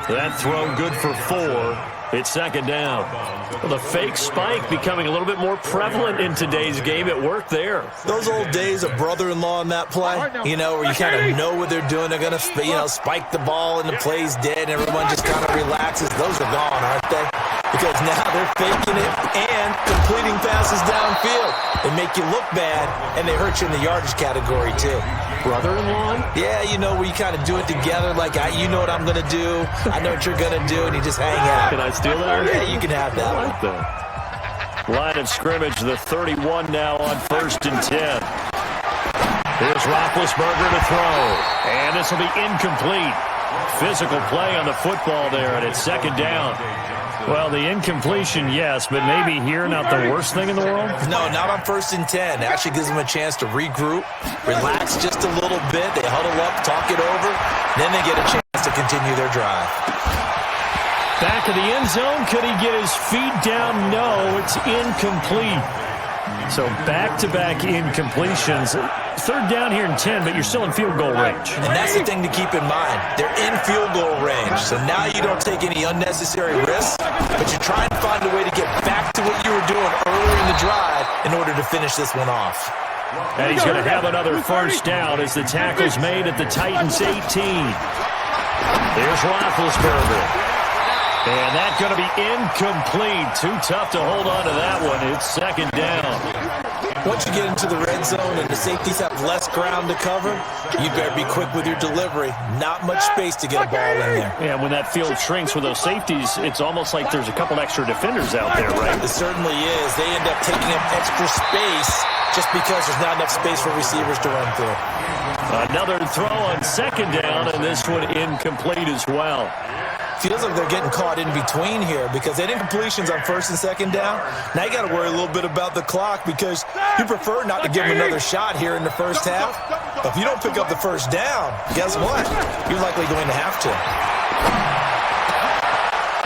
That throw good for 4. It's 2nd down. Well, the fake spike becoming a little bit more prevalent in today's game. It worked there. Those old days of brother-in-law in that play, where you kind of know what they're doing. They're going to, spike the ball and the play's dead and everyone just kind of relaxes. Those are gone, aren't they? Because now they're faking it and completing passes downfield. They make you look bad, and they hurt you in the yardage category, too. Brother-in-law? Yeah, where you kind of do it together, like, you know what I'm going to do, I know what you're going to do, and you just hang out. Can I steal that? Yeah, you can have that. I like that. Line of scrimmage, the 31 now on 1st and 10. Here's Roethlisberger to throw, and this will be incomplete. Physical play on the football there, and it's 2nd down. Well, the incompletion, yes, but maybe here not the worst thing in the world? No, not on 1st and 10. It actually gives them a chance to regroup, relax just a little bit. They huddle up, talk it over, then they get a chance to continue their drive. Back of the end zone. Could he get his feet down? No, it's incomplete. So back-to-back incompletions. 3rd down here and 10, but you're still in field goal range. And that's the thing to keep in mind. They're in field goal range. So now you don't take any unnecessary risks, but you try and find a way to get back to what you were doing earlier in the drive in order to finish this one off. And he's going to have another first down as the tackle's made at the Titans' 18. Here's Roethlisberger. And that's going to be incomplete. Too tough to hold on to that one. It's 2nd down. Once you get into the red zone and the safeties have less ground to cover, you better be quick with your delivery. Not much space to get a ball in there. Yeah, when that field shrinks with those safeties, it's almost like there's a couple extra defenders out there, right? It certainly is. They end up taking up extra space just because there's not enough space for receivers to run through. Another throw on 2nd down, and this one incomplete as well. Feels like they're getting caught in between here because they did incompletions on 1st and 2nd down. Now you got to worry a little bit about the clock because you prefer not to give them another shot here in the first half. But if you don't pick up the first down, guess what? You're likely going to have to.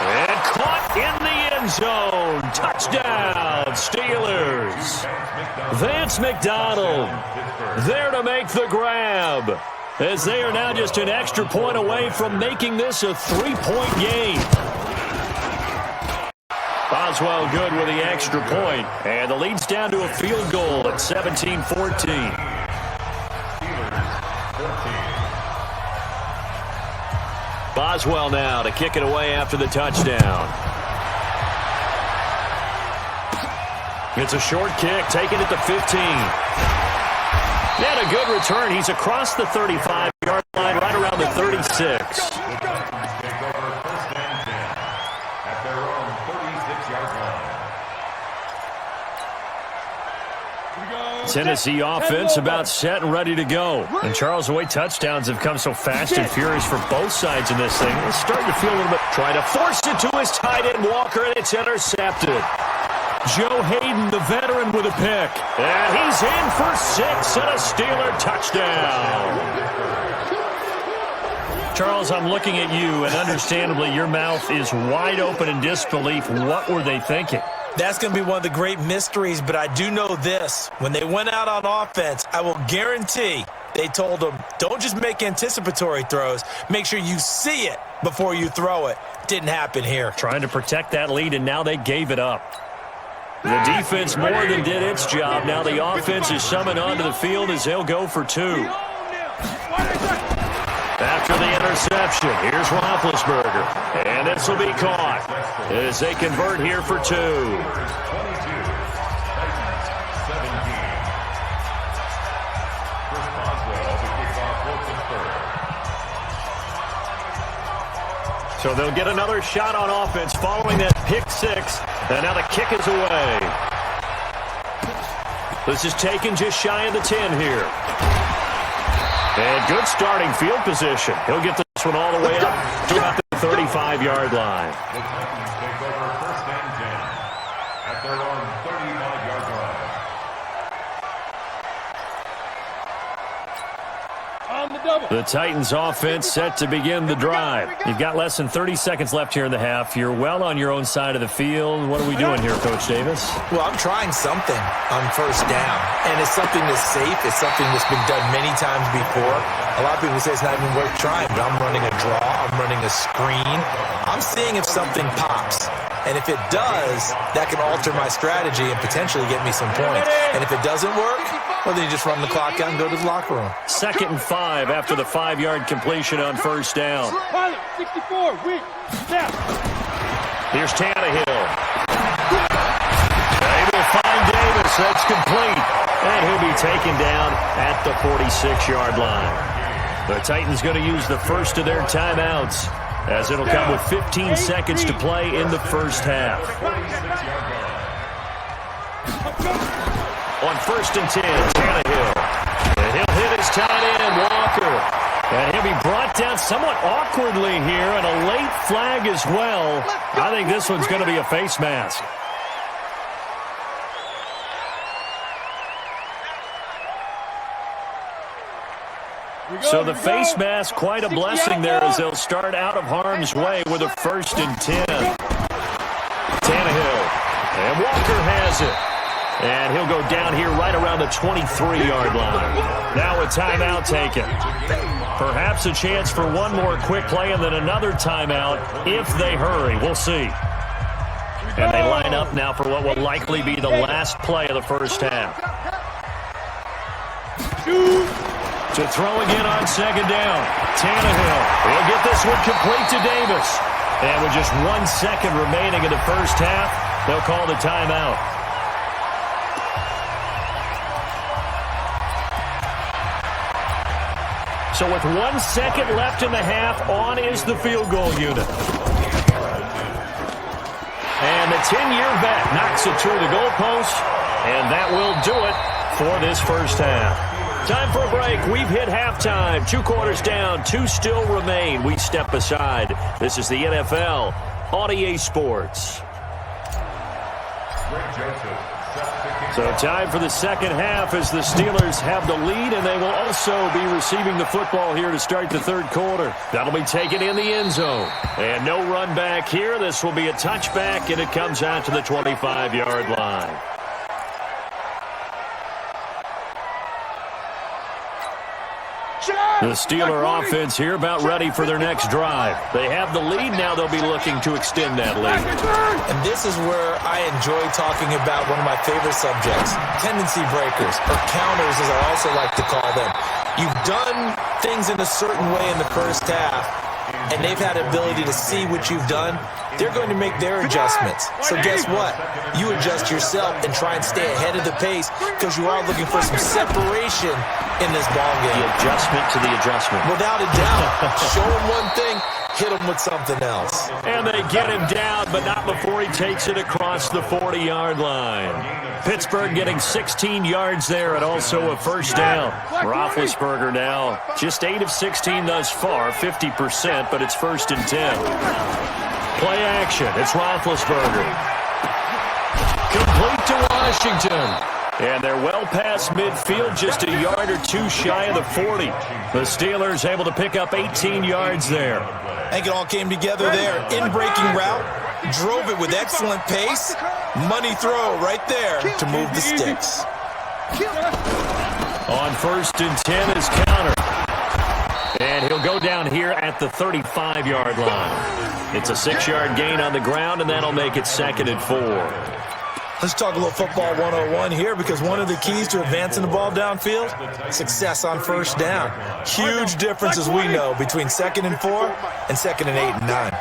And caught in the end zone. Touchdown, Steelers. Vance McDonald there to make the grab, as they are now just an extra point away from making this a 3-point game. Boswell good with the extra point, and the lead's down to a field goal at 17-14. Boswell now to kick it away after the touchdown. It's a short kick, taken at the 15. And a good return. He's across the 35-yard line, right around the 36. Tennessee offense about set and ready to go. And Charles, the way touchdowns have come so fast and furious for both sides in this thing, it's starting to feel a little bit. Trying to force it to his tight end, Walker, and it's intercepted. Joe Hayden, the veteran, with a pick. And he's in for 6 and a Steeler touchdown. Charles, I'm looking at you, and understandably, your mouth is wide open in disbelief. What were they thinking? That's going to be one of the great mysteries, but I do know this. When they went out on offense, I will guarantee they told them, don't just make anticipatory throws. Make sure you see it before you throw it. Didn't happen here. Trying to protect that lead, and now they gave it up. The defense more than did its job. Now the offense is summoned onto the field as they'll go for 2. After the interception, here's Roethlisberger. And this will be caught as they convert here for 2. So they'll get another shot on offense following that pick 6. And now the kick is away. This is taken just shy of the 10 here. And good starting field position. He'll get this one all the way up to about the 35-yard line. The Texans take over 1st and 10 at their own 35-yard line. On the double. The Titans offense set to begin the drive. You've got less than 30 seconds left here in the half. You're well on your own side of the field. What are we doing here, Coach Davis? Well, I'm trying something on 1st down, and it's something that's safe. It's something that's been done many times before. A lot of people say it's not even worth trying, but I'm running a draw. I'm running a screen. I'm seeing if something pops. And if it does, that can alter my strategy and potentially get me some points. And if it doesn't work, well, then you just run the clock out and go to the locker room. 2nd and 5 after the 5-yard completion on 1st down. Pilot, 64, weak, snap. Here's Tannehill. Able to find Davis. That's complete. And he'll be taken down at the 46-yard line. The Titans going to use the first of their timeouts, as it'll come with 15 seconds to play in the first half. On 1st and 10, Tannehill. And he'll hit his tight end, Walker. And he'll be brought down somewhat awkwardly here, and a late flag as well. I think this one's going to be a face mask. So the face mask, quite a blessing there as they'll start out of harm's way with a 1st and 10. Tannehill. And Walker has it. And he'll go down here right around the 23-yard line. Now a timeout taken. Perhaps a chance for one more quick play and then another timeout if they hurry. We'll see. And they line up now for what will likely be the last play of the first half. To throw again on 2nd down. Tannehill. He'll get this one complete to Davis. And with just 1 second remaining in the first half, they'll call the timeout. So with 1 second left in the half, on is the field goal unit. And the 10-year vet knocks it through the goalpost, and that will do it for this first half. Time for a break. We've hit halftime. 2 quarters down, 2 still remain. We step aside. This is the NFL on EA Sports. So time for the second half as the Steelers have the lead, and they will also be receiving the football here to start the 3rd quarter. That'll be taken in the end zone. And no run back here. This will be a touchback, and it comes out to the 25-yard line. The Steeler offense here about ready for their next drive. They have the lead. Now they'll be looking to extend that lead. And this is where I enjoy talking about one of my favorite subjects, tendency breakers, or counters as I also like to call them. You've done things in a certain way in the first half. and they've had the ability to see what you've done, they're going to make their adjustments. So guess what? You adjust yourself and try and stay ahead of the pace because you are looking for some separation in this ball game. The adjustment to the adjustment. Without a doubt. Show him one thing, hit him with something else. And they get him down, but not before he takes it across the 40-yard line. Pittsburgh getting 16 yards there and also a first down. Roethlisberger now just 8 of 16 thus far, 50%, but it's 1st and 10. Play action. It's Roethlisberger. Complete to Washington. And they're well past midfield, just a yard or two shy of the 40. The Steelers able to pick up 18 yards there. I think it all came together there. In-breaking route, drove it with excellent pace. Money throw right there to move the sticks. On 1st and 10 is counter. And he'll go down here at the 35-yard line. It's a 6-yard gain on the ground, and that'll make it 2nd and 4. Let's talk a little football 101 here because one of the keys to advancing the ball downfield, success on 1st down. Huge difference, as we know, between 2nd and 4 and 2nd and 8 and 9.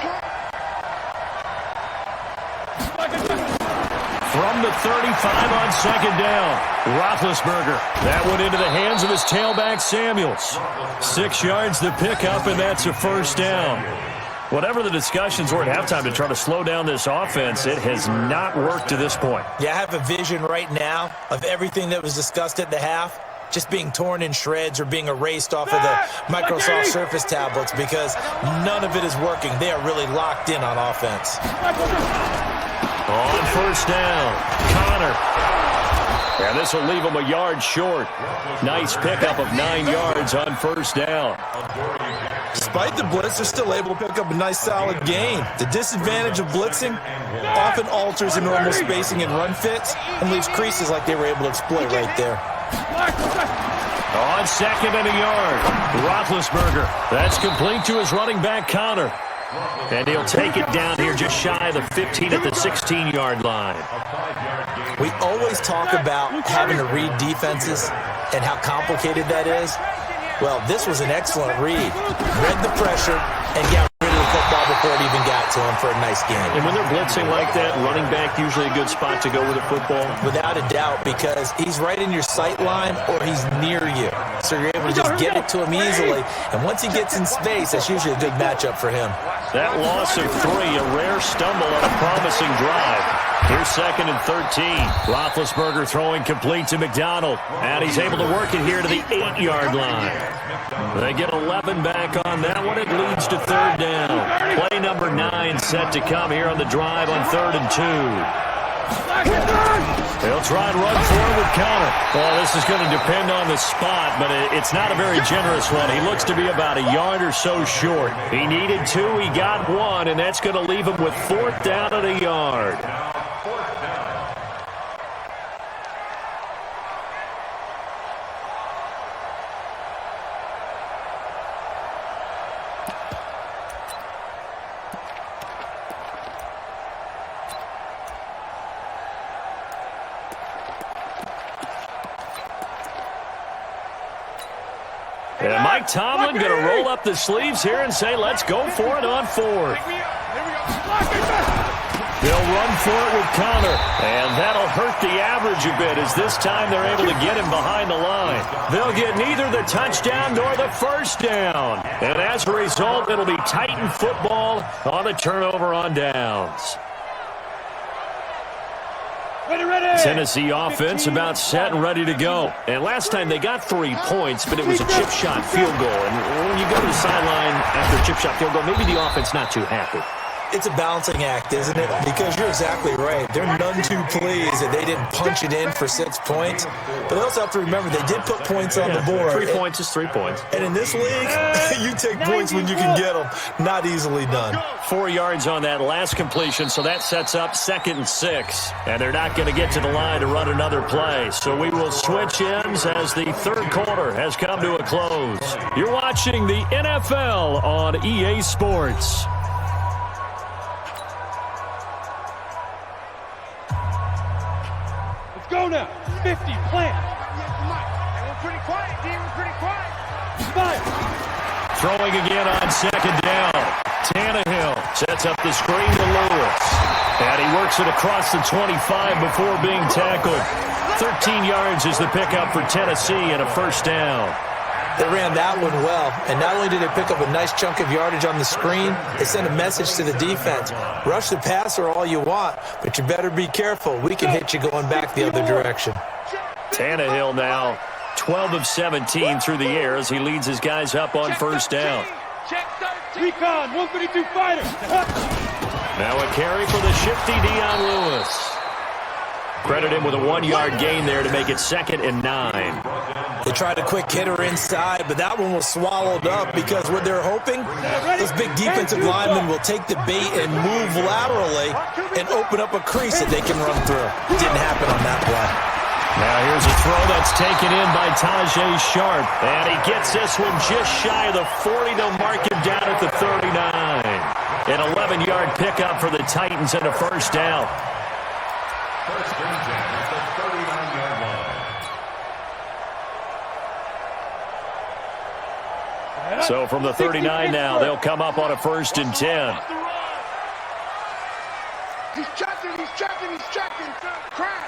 From the 35 on 2nd down, Roethlisberger. That one into the hands of his tailback, Samuels. 6 yards to pick up, and that's a 1st down. Whatever the discussions were at halftime to try to slow down this offense, it has not worked to this point. Yeah, I have a vision right now of everything that was discussed at the half just being torn in shreds or being erased off of the Microsoft Surface tablets because none of it is working. They are really locked in on offense. On 1st down, Connor. And this will leave him a yard short. Nice pickup of 9 yards on 1st down. Despite the blitz, they're still able to pick up a nice solid gain. The disadvantage of blitzing often alters the normal spacing and run fits and leaves creases like they were able to exploit right there. On 2nd and a yard, Roethlisberger. That's complete to his running back, Connor. And he'll take it down here just shy of the 15 at the 16-yard line. We always talk about having to read defenses and how complicated that is. Well, this was an excellent read. Read the pressure and got rid of the football before it even got to him for a nice game. And when they're blitzing like that, running back usually a good spot to go with the football? Without a doubt, because he's right in your sight line or he's near you. So you're able to just get it to him easily. And once he gets in space, that's usually a good matchup for him. That loss of 3, a rare stumble on a promising drive. Here's 2nd and 13. Roethlisberger throwing complete to McDonald. And he's able to work it here to the 8-yard line. They get 11 back on that one. It leads to 3rd down. Play number 9 set to come here on the drive on 3rd and 2. He'll try and run forward with Connor. Well, this is going to depend on the spot, but it's not a very generous one. He looks to be about a yard or so short. He needed 2. He got 1, and that's going to leave him with 4th down and a yard. And Mike Tomlin going to roll up the sleeves here and say, let's go for it on 4th. They'll run for it with Connor, and that'll hurt the average a bit as this time they're able to get him behind the line. They'll get neither the touchdown nor the 1st down. And as a result, it'll be Titan football on the turnover on downs. Tennessee offense about set and ready to go. And last time they got 3 points, but it was a chip shot field goal. And when you go to the sideline after a chip shot field goal, maybe the offense not too happy. It's a balancing act, isn't it? Because you're exactly right. They're none too pleased that they didn't punch it in for 6 points. But they also have to remember they did put points on the board. 3 points is 3 points. And in this league, you take points when you can get them. Not easily done. 4 yards on that last completion, so that sets up 2nd and 6. And they're not going to get to the line to run another play. So we will switch ends as the 3rd quarter has come to a close. You're watching the NFL on EA Sports. Go now. 50, plant. We're pretty quiet, D. We're pretty quiet. Fine. Throwing again on 2nd down. Tannehill sets up the screen to Lewis. And he works it across the 25 before being tackled. 13 yards is the pickup for Tennessee and a first down. They ran that one well, and not only did they pick up a nice chunk of yardage on the screen, they sent a message to the defense. Rush the passer all you want, but you better be careful. We can hit you going back the other direction. Tannehill now 12 of 17 through the air as he leads his guys up on first down. Recon, 152 fighter. Now a carry for the shifty Dion Lewis. Credit him with a 1-yard gain there to make it 2nd and 9. They tried a quick hitter inside, but that one was swallowed up because what they're hoping, those big defensive linemen will take the bait and move laterally and open up a crease that they can run through. Didn't happen on that play. Now here's a throw that's taken in by Tajay Sharp. And he gets this one just shy of the 40. They'll mark him down at the 39. An 11-yard pickup for the Titans and a first down. First and 10 at the 39-yard line. So from the 39 now, they'll come up on a 1st and 10. He's checking. Crash.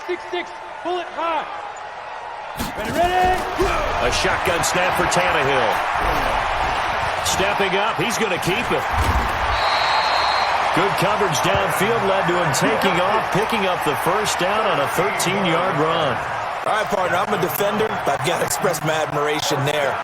6-6, bullet high. Ready. A shotgun snap for Tannehill. Stepping up, he's going to keep it. Good coverage downfield led to him taking off, picking up the first down on a 13-yard run. All right, partner, I'm a defender, but I've got to express my admiration there.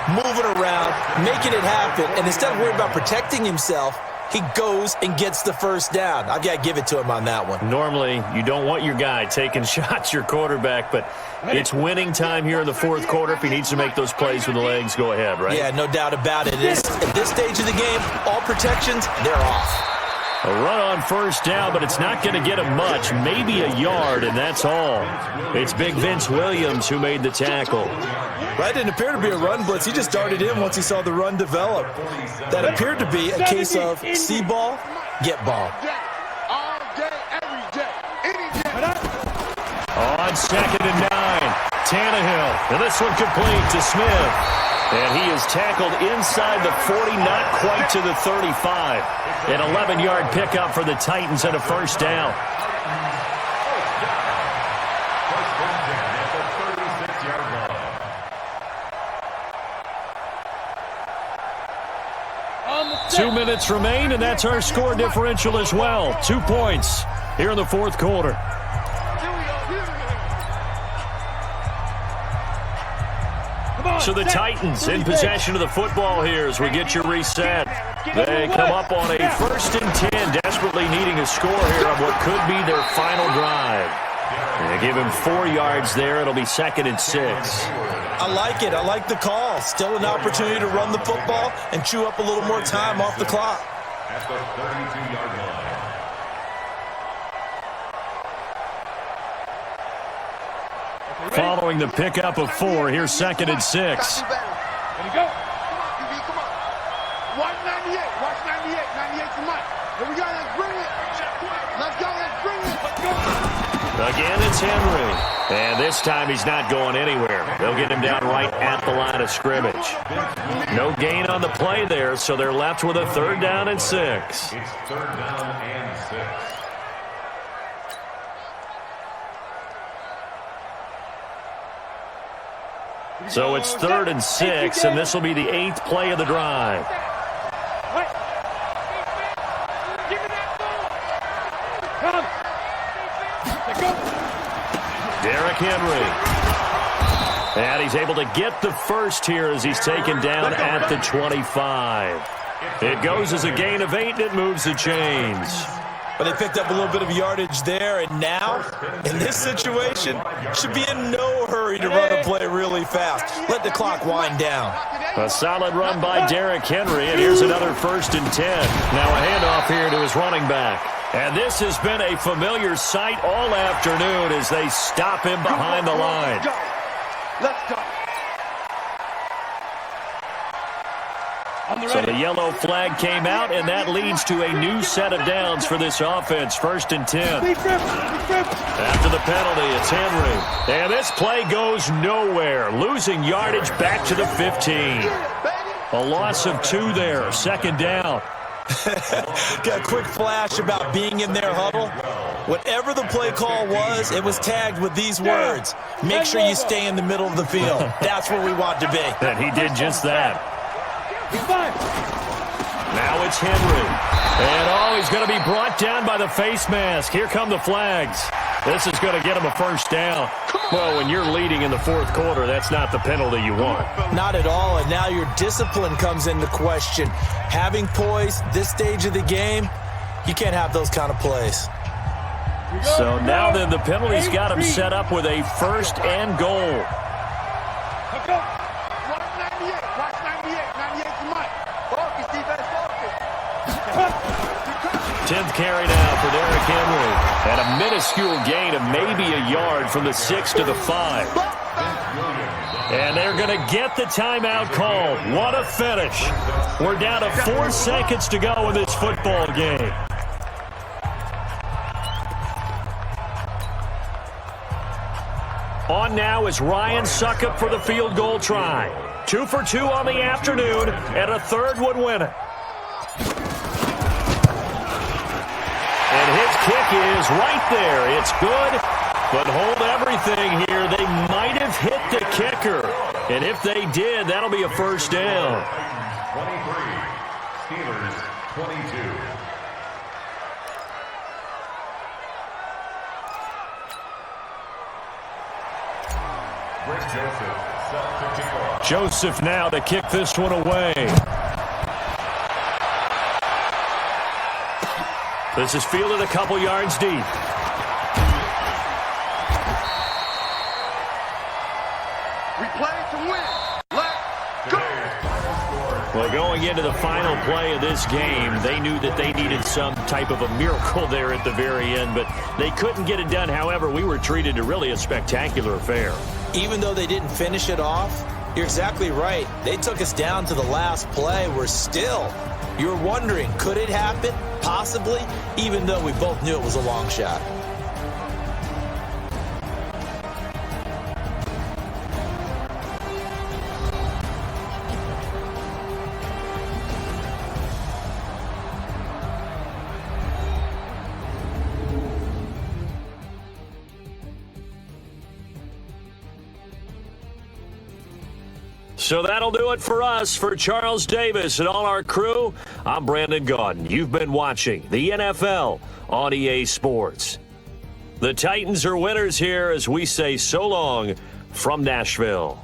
Moving around, making it happen, and instead of worrying about protecting himself, he goes and gets the first down. I've got to give it to him on that one. Normally, you don't want your guy taking shots, your quarterback, but it's winning time here in the 4th quarter. If he needs to make those plays with the legs, go ahead, right? Yeah, no doubt about it. At this stage of the game, all protections, they're off. A run on first down, but it's not going to get him much. Maybe a yard, and that's all. It's big Vince Williams who made the tackle. Right, didn't appear to be a run blitz. He just darted in once he saw the run develop. That appeared to be a case of see ball, get ball. All day, every day, any day. On 2nd and 9, Tannehill. And this one complete to Smith. And he is tackled inside the 40, not quite to the 35. An 11-yard pickup for the Titans and a first down. First and 10 at the 36-yard line. 2 minutes remain, and that's our score differential as well. 2 points here in the 4th quarter. So the Titans in possession of the football here as we get you reset. They come up on a 1st and 10, desperately needing a score here on what could be their final drive. They give him 4 yards there. It'll be 2nd and 6. I like it. I like the call. Still an opportunity to run the football and chew up a little more time off the clock. At the 32-yard line. Following the pickup of 4, here's 2nd and 6. There you go. Come on. Watch 98. Watch 98. 98 to Mike. Here we go. Let's bring it. Let's go. Again, it's Henry. And this time he's not going anywhere. They'll get him down right at the line of scrimmage. No gain on the play there, so they're left with a 3rd down and 6. It's 3rd down and 6. So it's 3rd and 6, and this will be the 8th play of the drive. Derrick Henry. And he's able to get the first here as he's taken down at the 25. It goes as a gain of 8, and it moves the chains. But they picked up a little bit of yardage there, and now, in this situation, should be in no hurry to run a play really fast. Let the clock wind down. A solid run by Derrick Henry, and here's another 1st and 10. Now a handoff here to his running back. And this has been a familiar sight all afternoon as they stop him behind the line. Let's go. So the yellow flag came out, and that leads to a new set of downs for this offense. 1st and 10. After the penalty, it's Henry. And this play goes nowhere. Losing yardage back to the 15. A loss of 2 there, second down. Got a quick flash about being in their huddle. Whatever the play call was, it was tagged with these words: make sure you stay in the middle of the field. That's where we want to be. And he did just that. Now it's Henry. And, he's going to be brought down by the face mask. Here come the flags. This is going to get him a first down. Well, when you're leading in the fourth quarter, that's not the penalty you want. Not at all, and now your discipline comes into question. Having poise this stage of the game, you can't have those kind of plays. So now then, the penalty's got him set up with a first and goal. Watch 98. Watch 98. 98's Mike. Focus, defense, focus. 10th carry now for Derrick Henry. And a minuscule gain of maybe a yard from the 6 to the 5. And they're going to get the timeout called. What a finish. We're down to 4 seconds to go in this football game. On now is Ryan Suckup for the field goal try. 2 for 2 on the afternoon, and a third would win it. And his kick is right there. It's good, but hold everything here. They might have hit the kicker. And if they did, that'll be a first down. 23, Steelers 22. Joseph now to kick this one away. This is fielded a couple yards deep. We play to win. Let's go. Well, going into the final play of this game, they knew that they needed some type of a miracle there at the very end, but they couldn't get it done. However, we were treated to really a spectacular affair. Even though they didn't finish it off, you're exactly right. They took us down to the last play. You're wondering, could it happen? Possibly, even though we both knew it was a long shot. So that'll do it for us. For Charles Davis and all our crew, I'm Brandon Gaudin. You've been watching the NFL on EA Sports. The Titans are winners here as we say so long from Nashville.